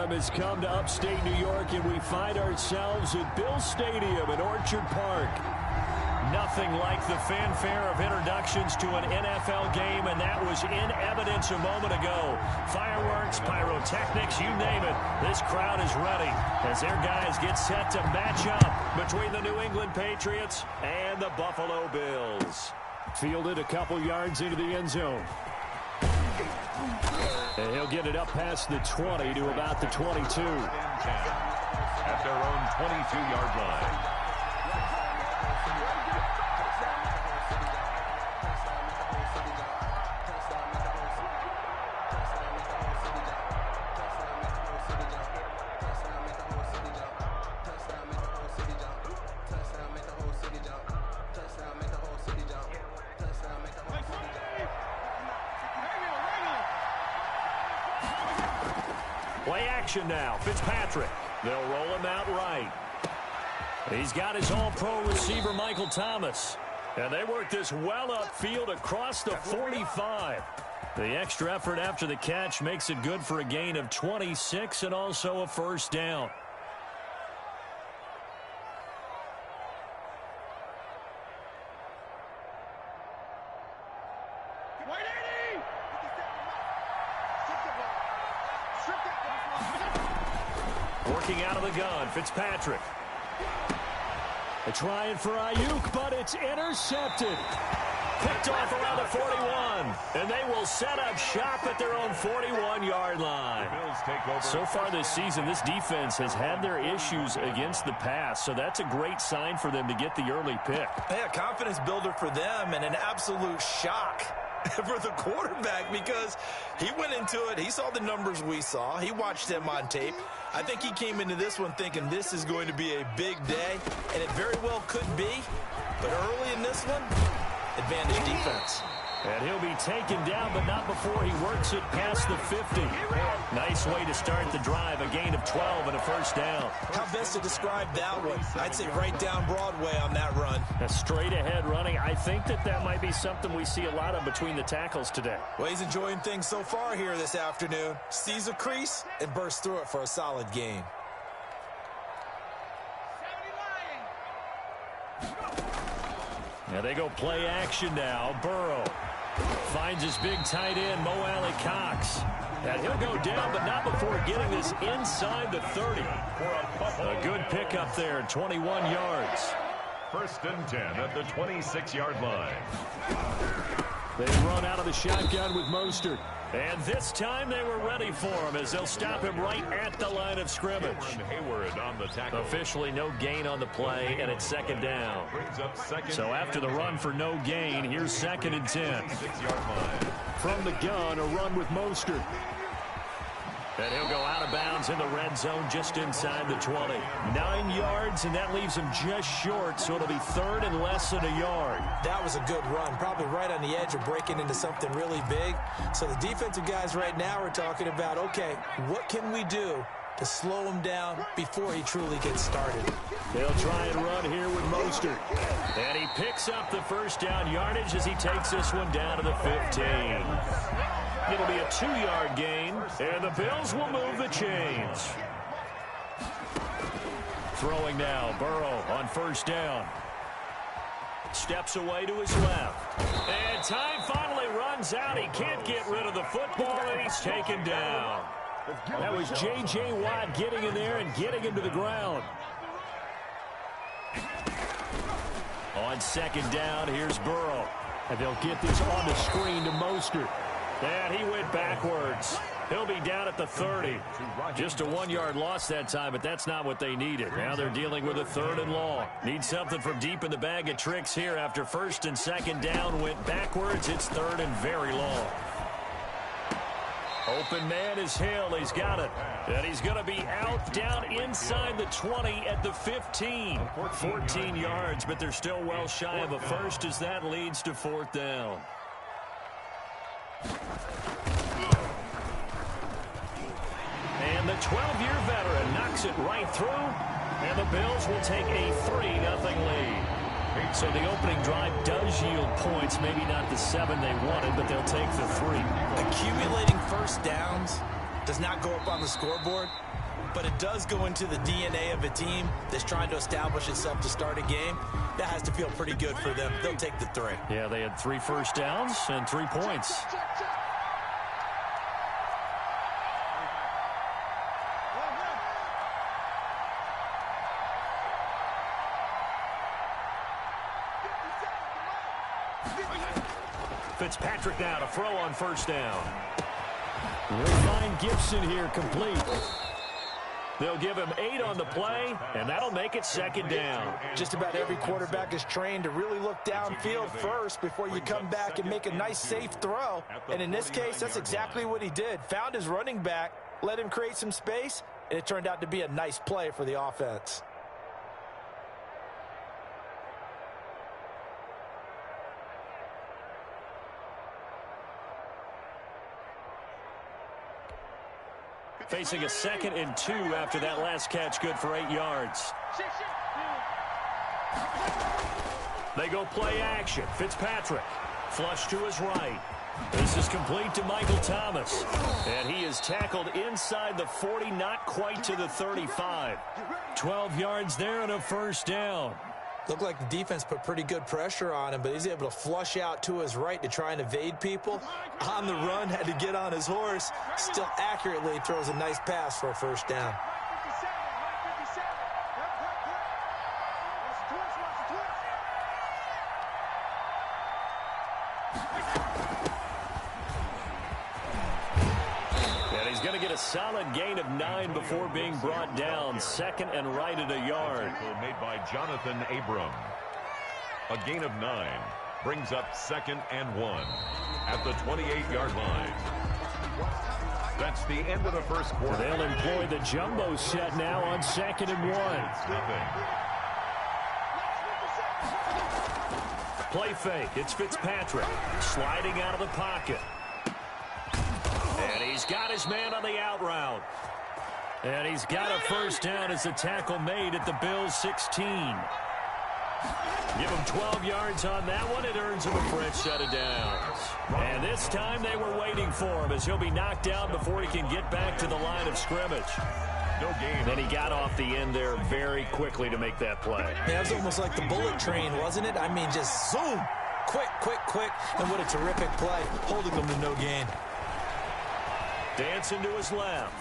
Speaker 1: time has come to upstate New York, and we find ourselves at Bill Stadium in Orchard Park. Nothing like the fanfare of introductions to an NFL game, and that was in evidence a moment ago. Fireworks, pyrotechnics, you name it. This crowd is ready as their guys get set to match up between the New England Patriots and the Buffalo Bills. Fielded a couple yards into the end zone. And he'll get it up past the 20 to about the 22.
Speaker 2: At their own 22-yard line.
Speaker 1: Play action now. Fitzpatrick. They'll roll him out right. He's got his all-pro receiver, Michael Thomas. And they work this well upfield across the 45. The extra effort after the catch makes it good for a gain of 26 and also a first down. Working out of the gun, Fitzpatrick. They're trying for Ayuk, but it's intercepted. Picked off around the 41, and they will set up shop at their own 41-yard line. So far this season, this defense has had their issues against the pass, so that's a great sign for them to get the early pick.
Speaker 3: Yeah, confidence builder for them and an absolute shock for the quarterback because he went into it. He saw the numbers we saw. He watched them on tape. I think he came into this one thinking this is going to be a big day, and it very well could be. But early in this one, advantage defense.
Speaker 1: And he'll be taken down, but not before he works it past the 50. Nice way to start the drive, a gain of 12 and a first down.
Speaker 3: How best to describe that one? I'd say right down Broadway on that run.
Speaker 1: A straight ahead running. I think that might be something we see a lot of between the tackles today.
Speaker 3: Well, he's enjoying things so far here this afternoon. Sees a crease and bursts through it for a solid gain.
Speaker 1: Now they go play action now. Burrow finds his big tight end, Mo Alley Cox. And he'll go down, but not before getting this inside the 30. A good pickup there, 21 yards.
Speaker 2: First and 10 at the 26-yard line.
Speaker 1: They run out of the shotgun with Mostert. And this time they were ready for him as they'll stop him right at the line of scrimmage.
Speaker 2: Hayward on the tackle.
Speaker 1: Officially no gain on the play, and it's second down. So after the run for no gain, here's second and 10. From the gun, a run with Mostert. And he'll go out of bounds in the red zone just inside the 20. 9 yards, and that leaves him just short, so it'll be third and less than a yard.
Speaker 3: That was a good run, probably right on the edge of breaking into something really big. So the defensive guys right now are talking about, okay, what can we do to slow him down before he truly gets started?
Speaker 1: They'll try and run here with Mostert. And he picks up the first down yardage as he takes this one down to the 15. It'll be a 2-yard gain, and the Bills will move the chains. Throwing now, Burrow on first down. Steps away to his left. And time finally runs out. He can't get rid of the football, and he's taken down. That was J.J. Watt getting in there and getting him to the ground. On second down, here's Burrow. And they'll get this on the screen to Mostert. And he went backwards. He'll be down at the 30. Just a 1-yard loss that time, but that's not what they needed. Now they're dealing with a third and long. Need something from deep in the bag of tricks here after first and second down went backwards. It's third and very long. Open man is Hill. He's got it. And he's going to be out down inside the 20 at the 15. 14 yards, but they're still well shy of a first as that leads to fourth down. And the 12-year veteran knocks it right through, and the Bills will take a 3-0 lead. So the opening drive does yield points, maybe not the 7 they wanted, but they'll take the 3.
Speaker 3: Accumulating first downs does not go up on the scoreboard, but it does go into the DNA of a team that's trying to establish itself to start a game. That has to feel pretty good for them. They'll take the 3.
Speaker 1: Yeah, they had 3 first downs and 3 points. Fitzpatrick now to throw on first down. We'll find Gibson here complete. They'll give him 8 on the play, and that'll make it second down.
Speaker 3: Just about every quarterback is trained to really look downfield first before you come back and make a nice, safe throw. And in this case, that's exactly what he did. Found his running back, let him create some space, and it turned out to be a nice play for the offense.
Speaker 1: Facing a 2nd and 2 after that last catch, good for 8 yards. They go play action. Fitzpatrick, flush to his right. This is complete to Michael Thomas. And he is tackled inside the 40, not quite to the 35. 12 yards there and a first down.
Speaker 3: Looked like the defense put pretty good pressure on him, but he's able to flush out to his right to try and evade people. On the run, had to get on his horse. Still accurately throws a nice pass for a first down.
Speaker 1: And he's going to get a solid gain of 9 before being brought down. 2nd and right at a yard.
Speaker 2: Made by Jonathan Abram. A gain of 9 brings up 2nd and 1 at the 28-yard line. That's the end of the first quarter.
Speaker 1: They'll employ the jumbo set now on 2nd and 1. Play fake. It's Fitzpatrick sliding out of the pocket. And he's got his man on the out route. And he's got a first down as the tackle made at the Bills' 16. Give him 12 yards on that one. It earns him a fresh set of downs. And this time they were waiting for him as he'll be knocked down before he can get back to the line of scrimmage.
Speaker 2: No gain.
Speaker 1: Then he got off the end there very quickly to make that play.
Speaker 3: Yeah, it was almost like the bullet train, wasn't it? I mean, just zoom. Quick, quick, quick. And what a terrific play, holding them to no gain.
Speaker 1: Dancing to his left.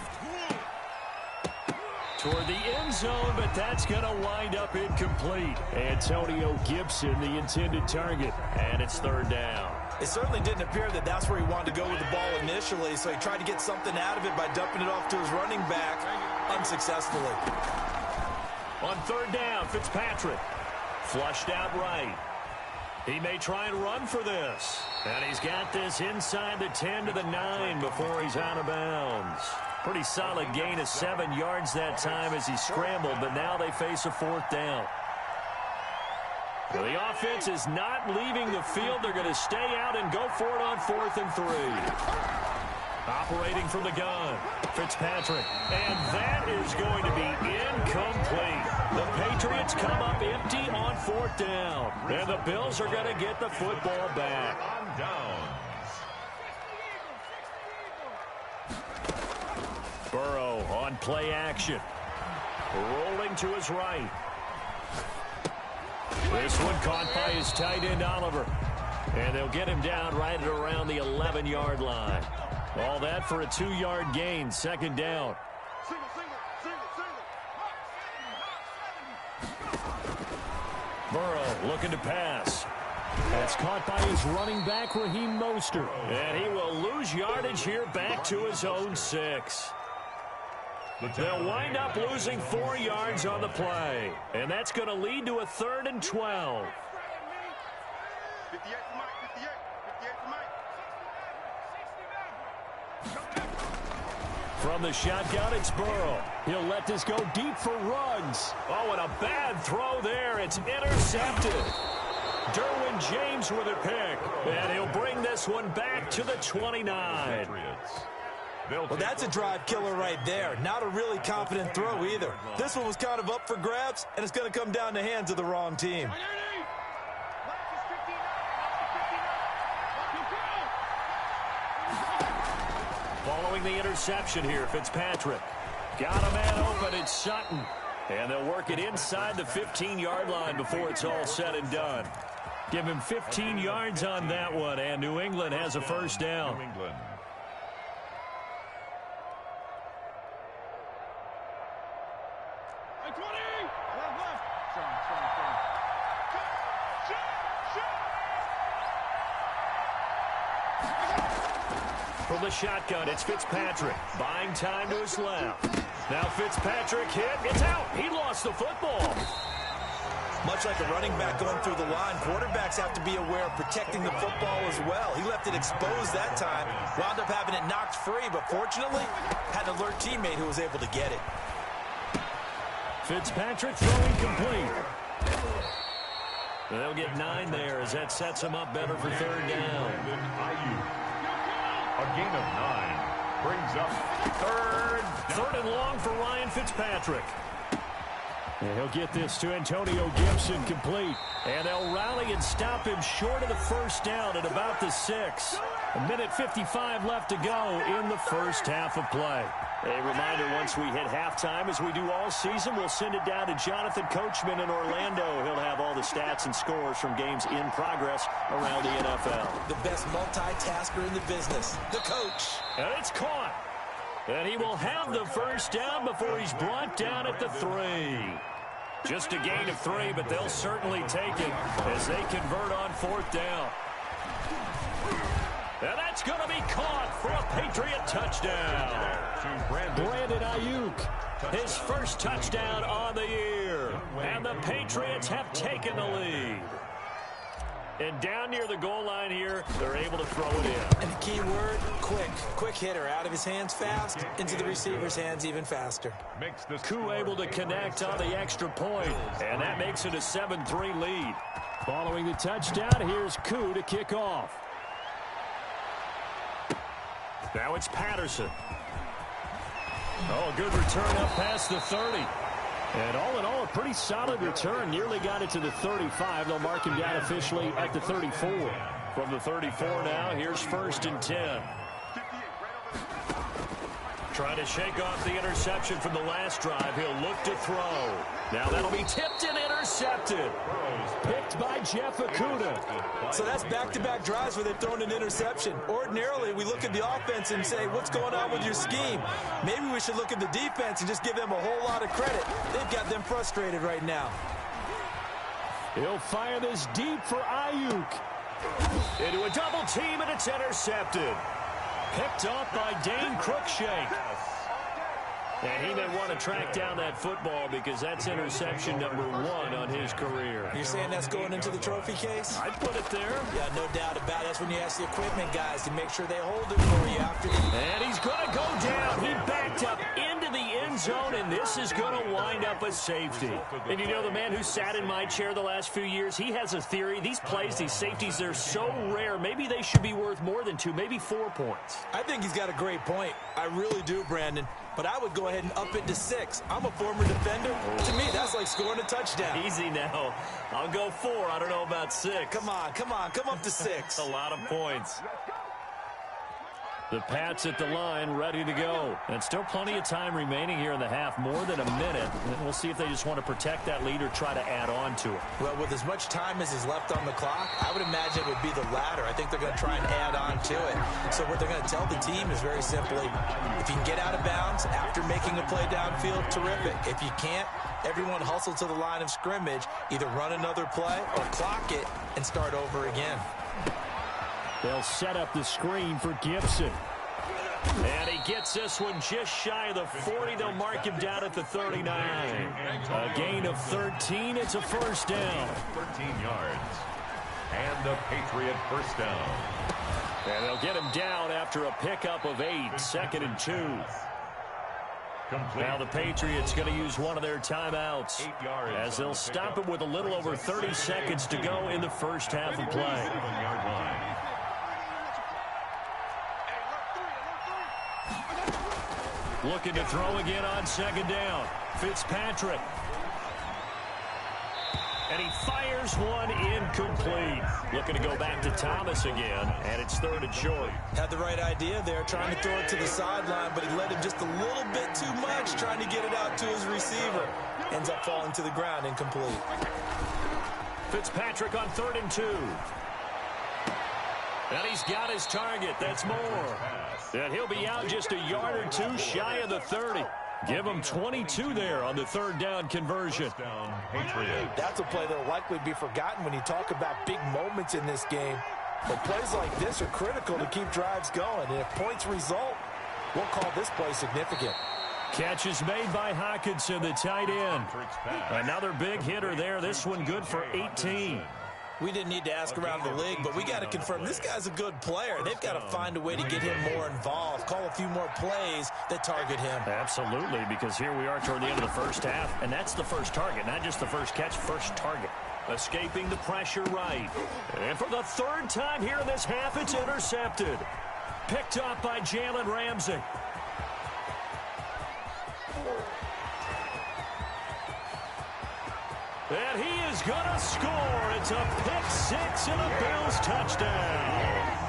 Speaker 1: Toward the end zone, but that's going to wind up incomplete. Antonio Gibson, the intended target, and it's 3rd down.
Speaker 3: It certainly didn't appear that that's where he wanted to go with the ball initially, so he tried to get something out of it by dumping it off to his running back unsuccessfully.
Speaker 1: On 3rd down, Fitzpatrick flushed out right. He may try and run for this. And he's got this inside the 10 to the 9 before he's out of bounds. Pretty solid gain of 7 yards that time as he scrambled, but now they face a 4th down. Well, the offense is not leaving the field. They're going to stay out and go for it on 4th and 3. Operating from the gun, Fitzpatrick. And that is going to be incomplete. The Patriots come up empty on 4th down. And the Bills are going to get the football back.
Speaker 2: On downs.
Speaker 1: Burrow on play action. Rolling to his right. This one caught by his tight end, Oliver. And they'll get him down right at around the 11-yard line. All that for a 2-yard gain, 2nd down. Burrow looking to pass. That's caught by his running back, Raheem Mostert. And he will lose yardage here back to his own 6. They'll wind up losing 4 yards on the play. And that's going to lead to a 3rd and 12.
Speaker 4: 58 for Mike, 58 for Mike.
Speaker 1: From the shotgun, it's Burrow. He'll let this go deep for Ruggs. Oh, and a bad throw there. It's intercepted. Derwin James with a pick. And he'll bring this one back to the 29.
Speaker 3: Well, that's a drive killer right there. Not a really confident throw either. This one was kind of up for grabs, and it's going to come down the hands of the wrong team.
Speaker 1: Following the interception here, Fitzpatrick Got a man open, it's Sutton. And they'll work it inside the 15-yard line before it's all said and done. Give him 15 yards on that one, and New England has a first down.
Speaker 2: New England.
Speaker 1: From the shotgun, it's Fitzpatrick. Buying time to his left. Now Fitzpatrick hit. It's out. He lost the football.
Speaker 3: Much like a running back going through the line, quarterbacks have to be aware of protecting the football as well. He left it exposed that time. Wound up having it knocked free, but fortunately, had an alert teammate who was able to get it.
Speaker 1: Fitzpatrick throwing complete. They'll get 9 there as that sets them up better for third down.
Speaker 2: A gain of 9 brings up
Speaker 1: Third and long for Ryan Fitzpatrick. And he'll get this to Antonio Gibson complete. And they'll rally and stop him short of the first down at about the 6. A minute 55 left to go in the first half of play. A reminder, once we hit halftime, as we do all season, we'll send it down to Jonathan Coachman in Orlando. He'll have all the stats and scores from games in progress around the NFL.
Speaker 3: The best multitasker in the business, the coach.
Speaker 1: And it's caught. And he will have the first down before he's brought down at the 3. Just a gain of 3, but they'll certainly take it as they convert on fourth down. And that's going to be caught for a Patriot touchdown. Brandon Ayuk, his first touchdown on the year. And the Patriots have taken the lead. And down near the goal line here, they're able to throw it in.
Speaker 3: And the key word, quick. Quick hitter, out of his hands fast, into the receiver's hands even faster.
Speaker 1: Koo able to connect on the extra point, and that makes it a 7-3 lead. Following the touchdown, here's Koo to kick off. Now it's Patterson. Oh, good return up past the 30. And all in all, a pretty solid return. Nearly got it to the 35. They'll mark him down officially at the 34. From the 34 now, here's 1st and 10. Trying to shake off the interception from the last drive. He'll look to throw. Now that'll be tipped and intercepted. Picked by Jeff Okudah.
Speaker 3: So that's back-to-back drives where they've thrown an interception. Ordinarily, we look at the offense and say, what's going on with your scheme? Maybe we should look at the defense and just give them a whole lot of credit. They've got them frustrated right now.
Speaker 1: He'll fire this deep for Ayuk. Into a double team, and it's intercepted. Picked off by Dane Cruikshank. And he may want to track down that football because that's interception number 1 on his career.
Speaker 3: You're saying that's going into the trophy case?
Speaker 1: I'd put it there.
Speaker 3: Yeah, no doubt about it. That's when you ask the equipment guys to make sure they hold it for you after the...
Speaker 1: And he's going to go down. He backed up into the end zone, and this is going to wind up a safety. And you know, the man who sat in my chair the last few years, he has a theory. These plays, these safeties, they're so rare. Maybe they should be worth more than 2, maybe 4 points.
Speaker 3: I think he's got a great point. I really do, Brandon. But I would go ahead and up it to 6. I'm a former defender. To me, that's like scoring a touchdown.
Speaker 1: Easy now. I'll go 4. I don't know about 6.
Speaker 3: Come on. Come up to 6.
Speaker 1: A lot of points. The Pats at the line, ready to go. And still plenty of time remaining here in the half, more than a minute. And we'll see if they just want to protect that lead or try to add on to it.
Speaker 3: Well, with as much time as is left on the clock, I would imagine it would be the latter. I think they're going to try and add on to it. So what they're going to tell the team is very simply, if you can get out of bounds after making a play downfield, terrific. If you can't, everyone hustle to the line of scrimmage, either run another play or clock it and start over again.
Speaker 1: They'll set up the screen for Gibson. And he gets this one just shy of the 40. They'll mark him down at the 39. A gain of 13. It's a first down.
Speaker 2: 13 yards. And a Patriot first down.
Speaker 1: And they'll get him down after a pickup of 8. 2nd and 2. Now the Patriots going to use one of their timeouts as they'll stop it with a little over 30 seconds to go in the first half of play.
Speaker 2: 7-yard line.
Speaker 1: Looking to throw again on 2nd down. Fitzpatrick. And he fires one incomplete. Looking to go back to Thomas again, and it's 3rd and short.
Speaker 3: Had the right idea there, trying to throw it to the sideline, but he led him just a little bit too much, trying to get it out to his receiver. Ends up falling to the ground, incomplete.
Speaker 1: Fitzpatrick on 3rd and 2. And he's got his target. That's Moore. And he'll be out just a yard or two shy of the 30. Give him 22 there on the 3rd down conversion.
Speaker 3: That's a play that will likely be forgotten when you talk about big moments in this game. But plays like this are critical to keep drives going. And if points result, we'll call this play significant.
Speaker 1: Catch is made by Hockenson, the tight end. Another big hitter there. This one good for 18.
Speaker 3: We didn't need to ask around the league, but we got to confirm this guy's a good player. They've got to find a way to get him more involved, call a few more plays that target him.
Speaker 1: Absolutely, because here we are toward the end of the first half, and that's the first target, not just the first catch, first target. Escaping the pressure right. And for the 3rd time here in this half, it's intercepted. Picked up by Jalen Ramsey. And he is going to score. It's a pick-6 and a Bills touchdown.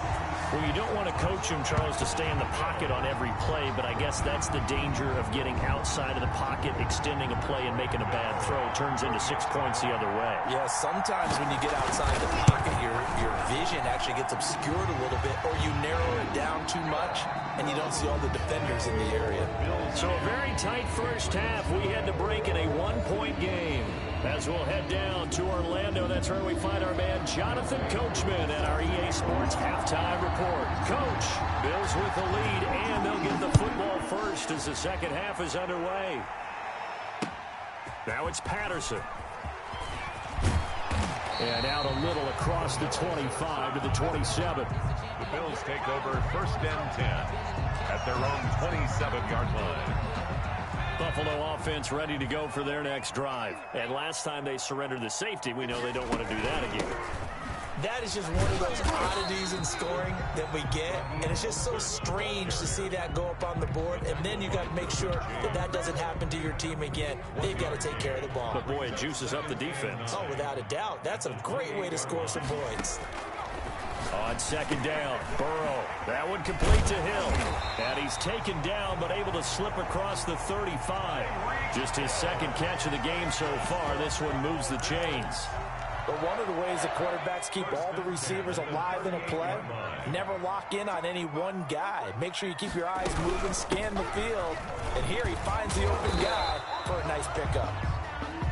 Speaker 1: Well, you don't want to coach him, Charles, to stay in the pocket on every play, but I guess that's the danger of getting outside of the pocket, extending a play, and making a bad throw. It turns into 6 points the other way.
Speaker 3: Yeah, sometimes when you get outside the pocket, your vision actually gets obscured a little bit, or you narrow it down too much, and you don't see all the defenders in the area.
Speaker 1: So a very tight first half. We had to break in a 1-point game. As we'll head down to Orlando, that's where we find our man Jonathan Coachman at our EA Sports Halftime Report. Coach, Bills with the lead, and they'll get the football first as the second half is underway. Now it's Patterson. And out a little across the 25 to the 27.
Speaker 2: The Bills take over 1st and 10 at their own 27-yard line.
Speaker 1: Buffalo offense ready to go for their next drive. And last time they surrendered the safety, we know they don't want to do that again.
Speaker 3: That is just one of those oddities in scoring that we get, and it's just so strange to see that go up on the board, and then you got to make sure that that doesn't happen to your team again. They've got to take care of the ball.
Speaker 1: But, boy, it juices up the defense.
Speaker 3: Oh, without a doubt. That's a great way to score some points.
Speaker 1: On 2nd down, Burrow. That one complete to Hill. And he's taken down, but able to slip across the 35. Just his 2nd catch of the game so far. This one moves the chains.
Speaker 3: But one of the ways the quarterbacks keep all the receivers alive in a play, never lock in on any one guy. Make sure you keep your eyes moving, scan the field. And here he finds the open guy for a nice pickup.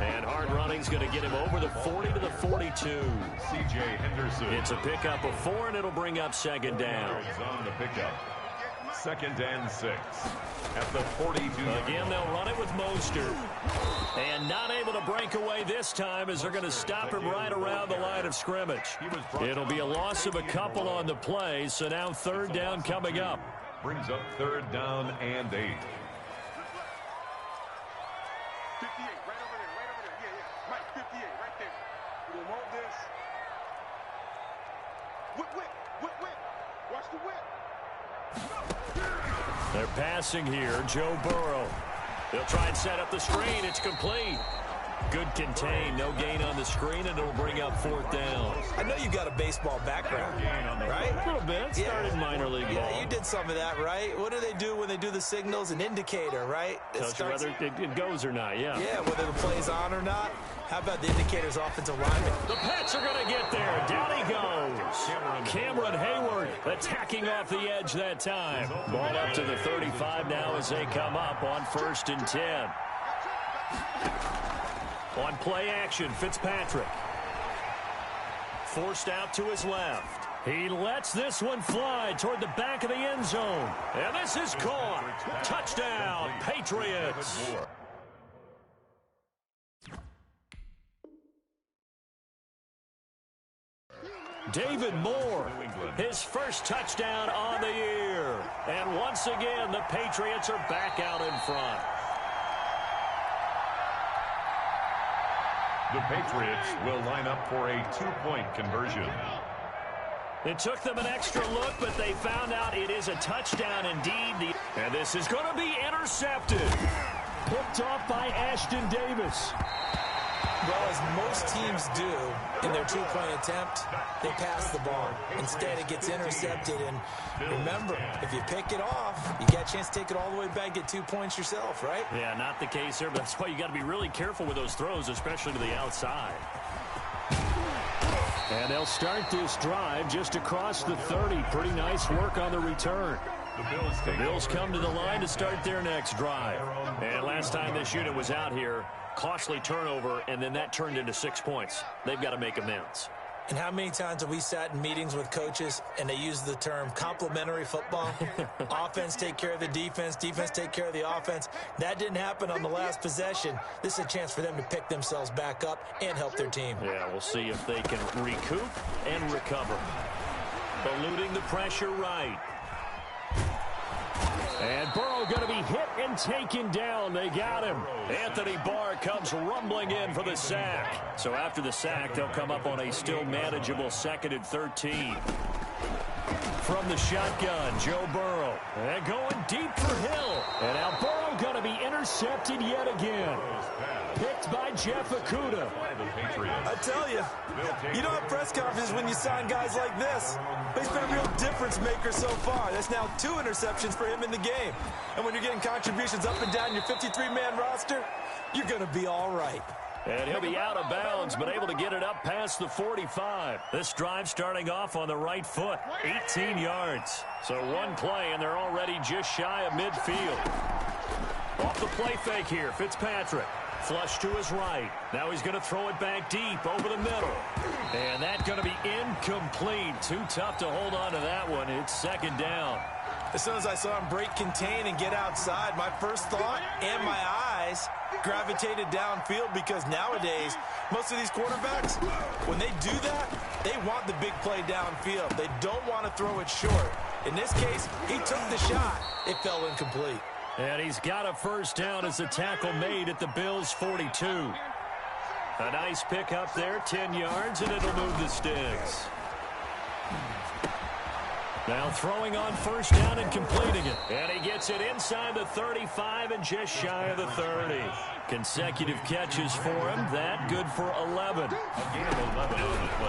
Speaker 1: And hard running's going to get him over the 40 to the 42.
Speaker 2: C.J. Henderson.
Speaker 1: It's a pickup of 4, and it'll bring up 2nd down.
Speaker 2: On the pickup. 2nd and 6 at the 42.
Speaker 1: Again, they'll run it with Mostert. And not able to break away this time as they're going to stop him right around the line of scrimmage. It'll be a loss of a couple on the play, so now 3rd down coming up.
Speaker 2: Brings up 3rd down and 8.
Speaker 4: 58, right over there, right over there. Yeah, yeah. Mike, 58, right there. We're going to hold this. Whip. Watch the whip.
Speaker 1: They're passing here. Joe Burrow. They'll try and set up the screen. It's complete. Good contain. No gain on the screen, and it'll bring up 4th down.
Speaker 3: I know you got a baseball background, right?
Speaker 1: A little bit. Started minor league ball.
Speaker 3: Yeah, you did some of that, right? What do they do when they do the signals? An indicator, right?
Speaker 1: Tells you whether it goes or not, yeah.
Speaker 3: Yeah, whether the play's on or not. How about the indicator's offensive lineman?
Speaker 1: The Pets are going to get there. Down he goes. Cameron Hayward attacking off the edge that time. Ball up to the 35 now as they come up on 1st and 10. On play action, Fitzpatrick. Forced out to his left. He lets this one fly toward the back of the end zone. And this is caught. Touchdown, Patriots. David Moore, his first touchdown on the year. And once again, the Patriots are back out in front.
Speaker 2: The Patriots will line up for a 2-point conversion.
Speaker 1: It took them an extra look, but they found out it is a touchdown indeed. And this is going to be intercepted. Picked off by Ashton Davis.
Speaker 3: Well, as most teams do in their two-point attempt, they pass the ball. Instead, it gets intercepted. And remember, if you pick it off, you get a chance to take it all the way back, get 2 points yourself, right?
Speaker 1: Yeah, not the case there, but that's why you got to be really careful with those throws, especially to the outside. And they'll start this drive just across the 30. Pretty nice work on the return. The Bills come to the line to start their next drive. And last time this unit was out here, costly turnover, and then that turned into 6 points. They've got to make amends.
Speaker 3: And how many times have we sat in meetings with coaches and they use the term complementary football? Offense take care of the defense, defense take care of the offense. That didn't happen on the last possession. This is a chance for them to pick themselves back up and help their team.
Speaker 1: Yeah, we'll see if they can recoup and recover. Eluding the pressure right. And Burrow going to be hit and taken down. They got him. Anthony Barr comes rumbling in for the sack. So after the sack, they'll come up on a still manageable 2nd and 13. From the shotgun, Joe Burrow. And going deep for Hill. And now Burrow going to be intercepted yet again. Picked by Jeff Okudah.
Speaker 3: I tell you, you don't have press conferences when you sign guys like this. But he's been a real difference maker so far. That's now 2 interceptions for him in the game. And when you're getting contributions up and down your 53-man roster, you're going to be all right.
Speaker 1: And he'll be out of bounds, but able to get it up past the 45. This drive starting off on the right foot, 18 yards. So one play, and they're already just shy of midfield. Off the play fake here, Fitzpatrick. Flush to his right. Now he's going to throw it back deep over the middle. And that's going to be incomplete. Too tough to hold on to that one. It's 2nd down.
Speaker 3: As soon as I saw him break contain and get outside, my first thought and my eyes gravitated downfield, because nowadays, most of these quarterbacks, when they do that, they want the big play downfield. They don't want to throw it short. In this case, he took the shot. It fell incomplete.
Speaker 1: And he's got a first down as the tackle made at the Bills' 42. A nice pick up there, 10 yards, and it'll move the sticks. Now throwing on first down and completing it. And he gets it inside the 35 and just shy of the 30. Consecutive catches for him. That good for 11.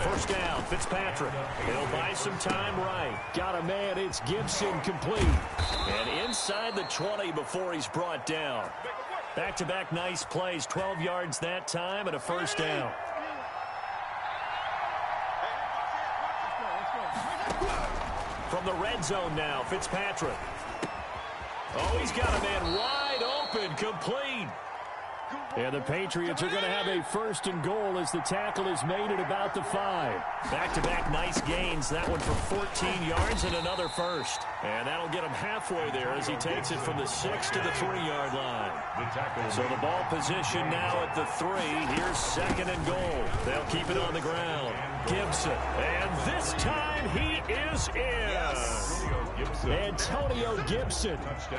Speaker 1: First down, Fitzpatrick. He'll buy some time right. Got a man, it's Gibson complete. And inside the 20 before he's brought down. Back-to-back nice plays, 12 yards that time and a first down. From the red zone now, Fitzpatrick. Oh, he's got a man wide open, complete. And the Patriots are going to have a 1st and goal as the tackle is made at about the 5. Back-to-back nice gains. That one for 14 yards and another first. And that'll get him halfway there as he takes it from the 6 to the 3-yard line. So the ball position now at the 3. Here's 2nd and goal. They'll keep it on the ground. Gibson. And this time he is in. Yes. Antonio Gibson,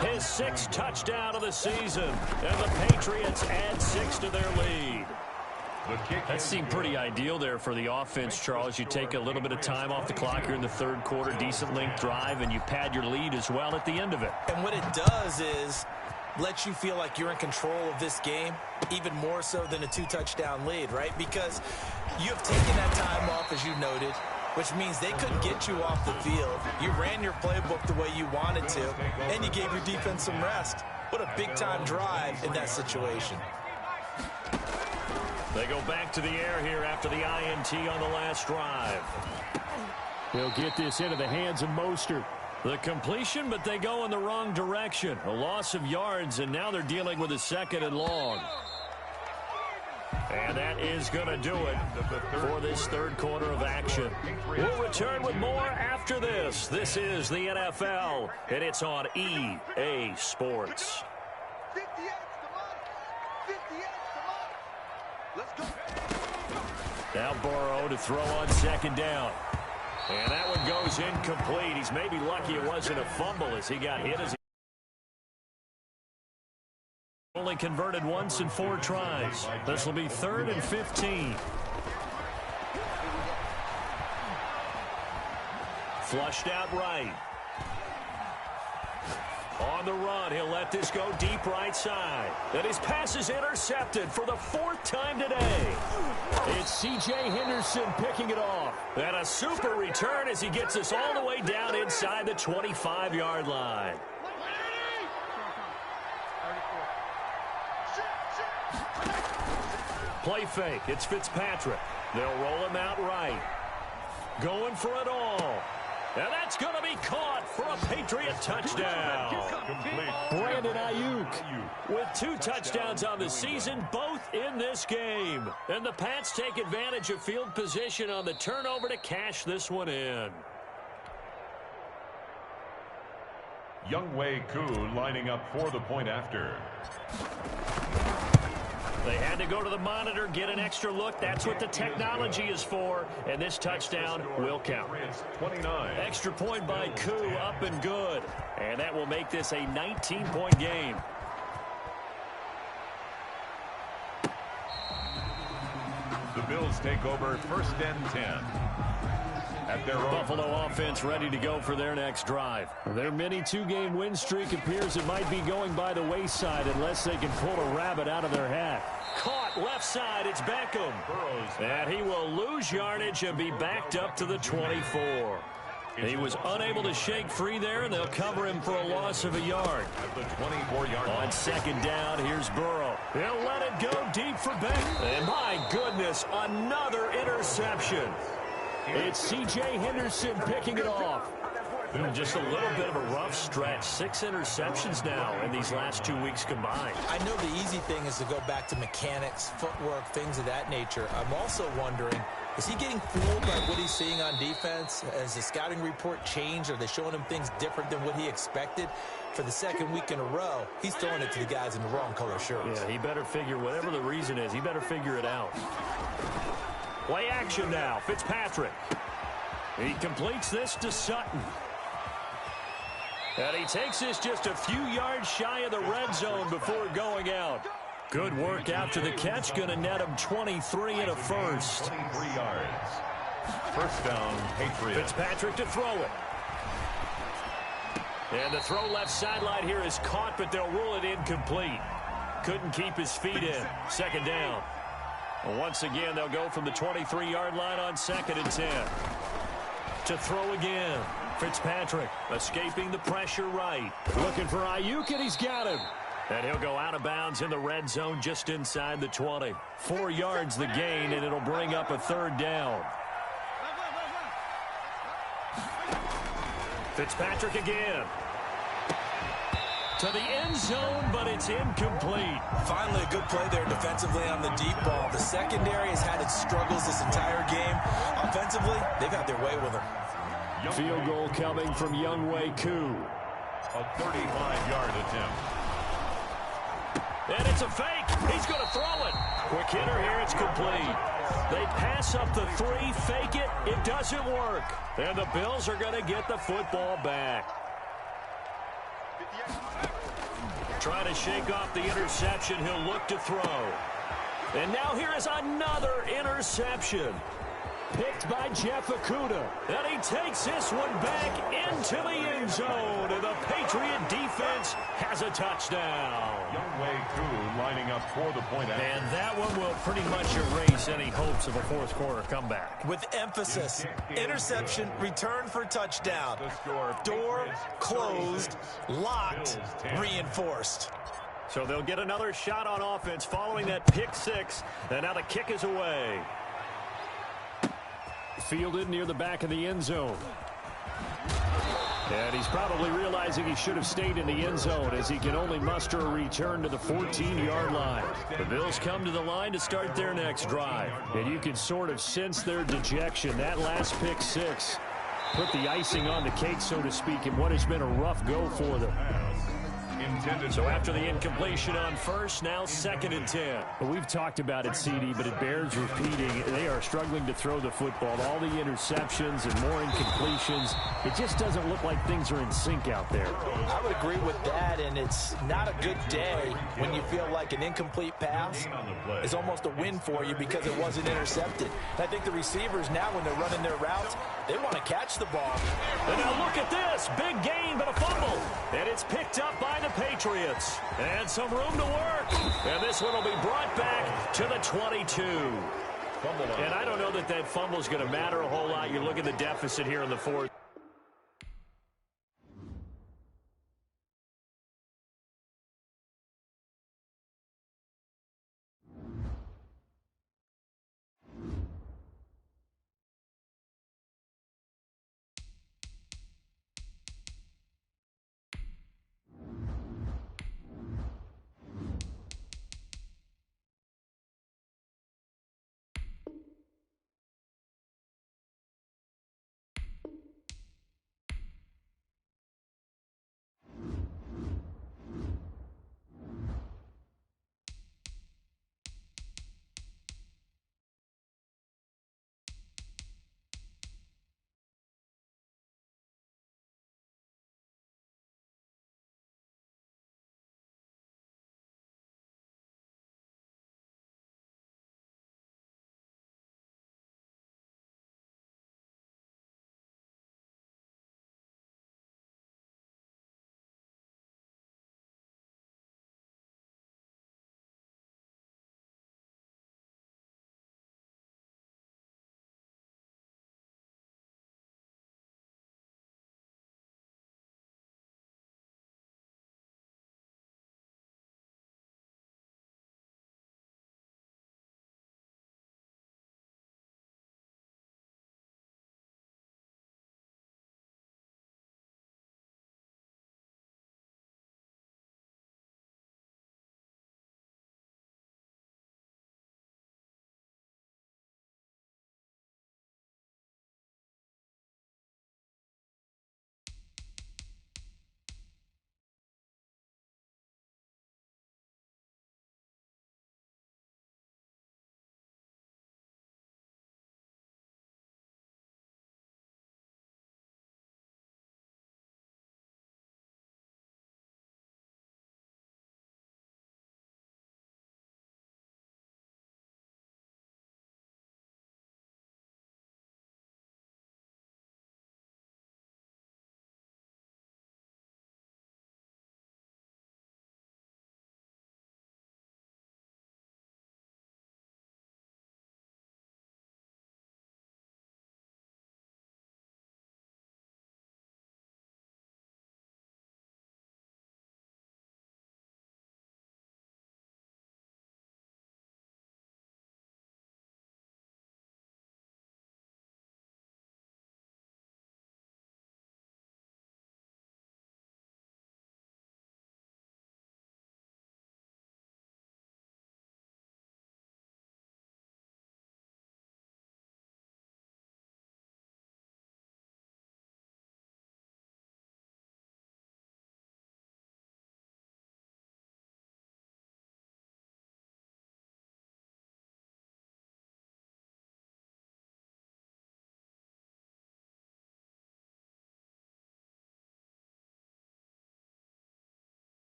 Speaker 1: his 6th touchdown of the season. And the Patriots add 6 to their lead. That seemed pretty ideal there for the offense, Charles. You take a little bit of time off the clock here in the 3rd quarter, decent length drive, and you pad your lead as well at the end of it.
Speaker 3: And what it does is let you feel like you're in control of this game, even more so than a 2-touchdown lead, right? Because you have taken that time off, as you noted, which means they couldn't get you off the field. You ran your playbook the way you wanted to, and you gave your defense some rest. What a big-time drive in that situation.
Speaker 1: They go back to the air here after the INT on the last drive. He'll get this into the hands of Mostert. The completion, but they go in the wrong direction. A loss of yards, and now they're dealing with a 2nd and long. And that is going to do it for this 3rd quarter of action. We'll return with more after this. This is the NFL, and it's on EA Sports.
Speaker 4: 50 extra money. 50 extra money. Let's go.
Speaker 1: Now Burrow to throw on 2nd down. And that one goes incomplete. He's maybe lucky it wasn't a fumble as he got hit. As he only converted once in 4 tries. This will be 3rd and 15. Flushed out right. On the run, he'll let this go deep right side. And his pass is intercepted for the 4th time today. It's C.J. Henderson picking it off. And a super return as he gets us all the way down inside the 25-yard line. Play fake. It's Fitzpatrick. They'll roll him out right. Going for it all. And that's going to be caught for a Patriot touchdown. Brandon Ayuk with 2 touchdowns on the season, both in this game. And the Pats take advantage of field position on the turnover to cash this one in.
Speaker 2: Younghoe Koo lining up for the point after.
Speaker 1: They had to go to the monitor, get an extra look. That's what the technology is for. And this touchdown will count.
Speaker 2: 29.
Speaker 1: Extra point by Koo, up and good. And that will make this a 19-point game.
Speaker 2: The Bills take over 1st and 10. At their own.
Speaker 1: Buffalo offense ready to go for their next drive. Their mini 2-game win streak appears it might be going by the wayside unless they can pull a rabbit out of their hat. Caught left side, it's Beckham. And he will lose yardage and be backed up to the 24. He was unable to shake free there, and they'll cover him for a loss of a yard.
Speaker 2: At the 24-yard line.
Speaker 1: On 2nd down, here's Burrow. He'll let it go deep for Beckham. And my goodness, another interception. It's C.J. Henderson picking it off. Just a little bit of a rough stretch. 6 interceptions now in these last 2 weeks combined.
Speaker 3: I know the easy thing is to go back to mechanics, footwork, things of that nature. I'm also wondering, is he getting fooled by what he's seeing on defense? Has the scouting report changed? Are they showing him things different than what he expected? For the 2nd week in a row, he's throwing it to the guys in the wrong color shirts.
Speaker 1: Yeah, he better figure, whatever the reason is, he better figure it out. Play action now. Fitzpatrick. He completes this to Sutton. And he takes this just a few yards shy of the red zone before going out. Good work after the catch. Going to net him 23 and a first.
Speaker 2: 23 yards. 1st down, Patriots.
Speaker 1: Fitzpatrick to throw it. And the throw left sideline here is caught, but they'll rule it incomplete. Couldn't keep his feet in. 2nd down. Once again, they'll go from the 23-yard line on 2nd and 10. To throw again. Fitzpatrick escaping the pressure right. Looking for Ayuk, and he's got him. And he'll go out of bounds in the red zone just inside the 20. 4 yards the gain, and it'll bring up a 3rd down. Fitzpatrick again. To the end zone, but it's incomplete.
Speaker 3: Finally, a good play there defensively on the deep ball. The secondary has had its struggles this entire game. Offensively, they've had their way with him.
Speaker 1: Field goal coming from Younghoe Koo.
Speaker 2: A 35-yard attempt.
Speaker 1: And it's a fake. He's going to throw it. Quick hitter here. It's complete. They pass up the 3, fake it. It doesn't work. And the Bills are going to get the football back. Trying to shake off the interception. He'll look to throw. And now here is another interception. Picked by Jeff Okudah. And he takes this one back into the end zone. And the Patriot defense has a touchdown.
Speaker 2: Younghoe Koo lining up for the point after.
Speaker 1: And that one will pretty much erase any hopes of a 4th quarter comeback.
Speaker 3: With emphasis, interception, return for touchdown. Door closed, locked, reinforced.
Speaker 1: So they'll get another shot on offense following that pick 6. And now the kick is away. Fielded near the back of the end zone. And he's probably realizing he should have stayed in the end zone as he can only muster a return to the 14-yard line. The Bills come to the line to start their next drive. And you can sort of sense their dejection. That last pick 6 put the icing on the cake, so to speak, in what has been a rough go for them.
Speaker 2: intended.
Speaker 1: So after the incompletion on first, now 2nd and 10.
Speaker 5: Well, we've talked about it, CD, but it bears repeating. They are struggling to throw the football. All the interceptions and more incompletions. It just doesn't look like things are in sync out there.
Speaker 3: I would agree with that, and it's not a good day when you feel like an incomplete pass is almost a win for you because it wasn't intercepted. And I think the receivers now, when they're running their routes, they want to catch the ball.
Speaker 1: And now look at this. Big gain, but a fumble. And it's picked up by the Patriots. And some room to work. And this one will be brought back to the 22. And I don't know that fumble is going to matter a whole lot. You look at the deficit here in the 4th.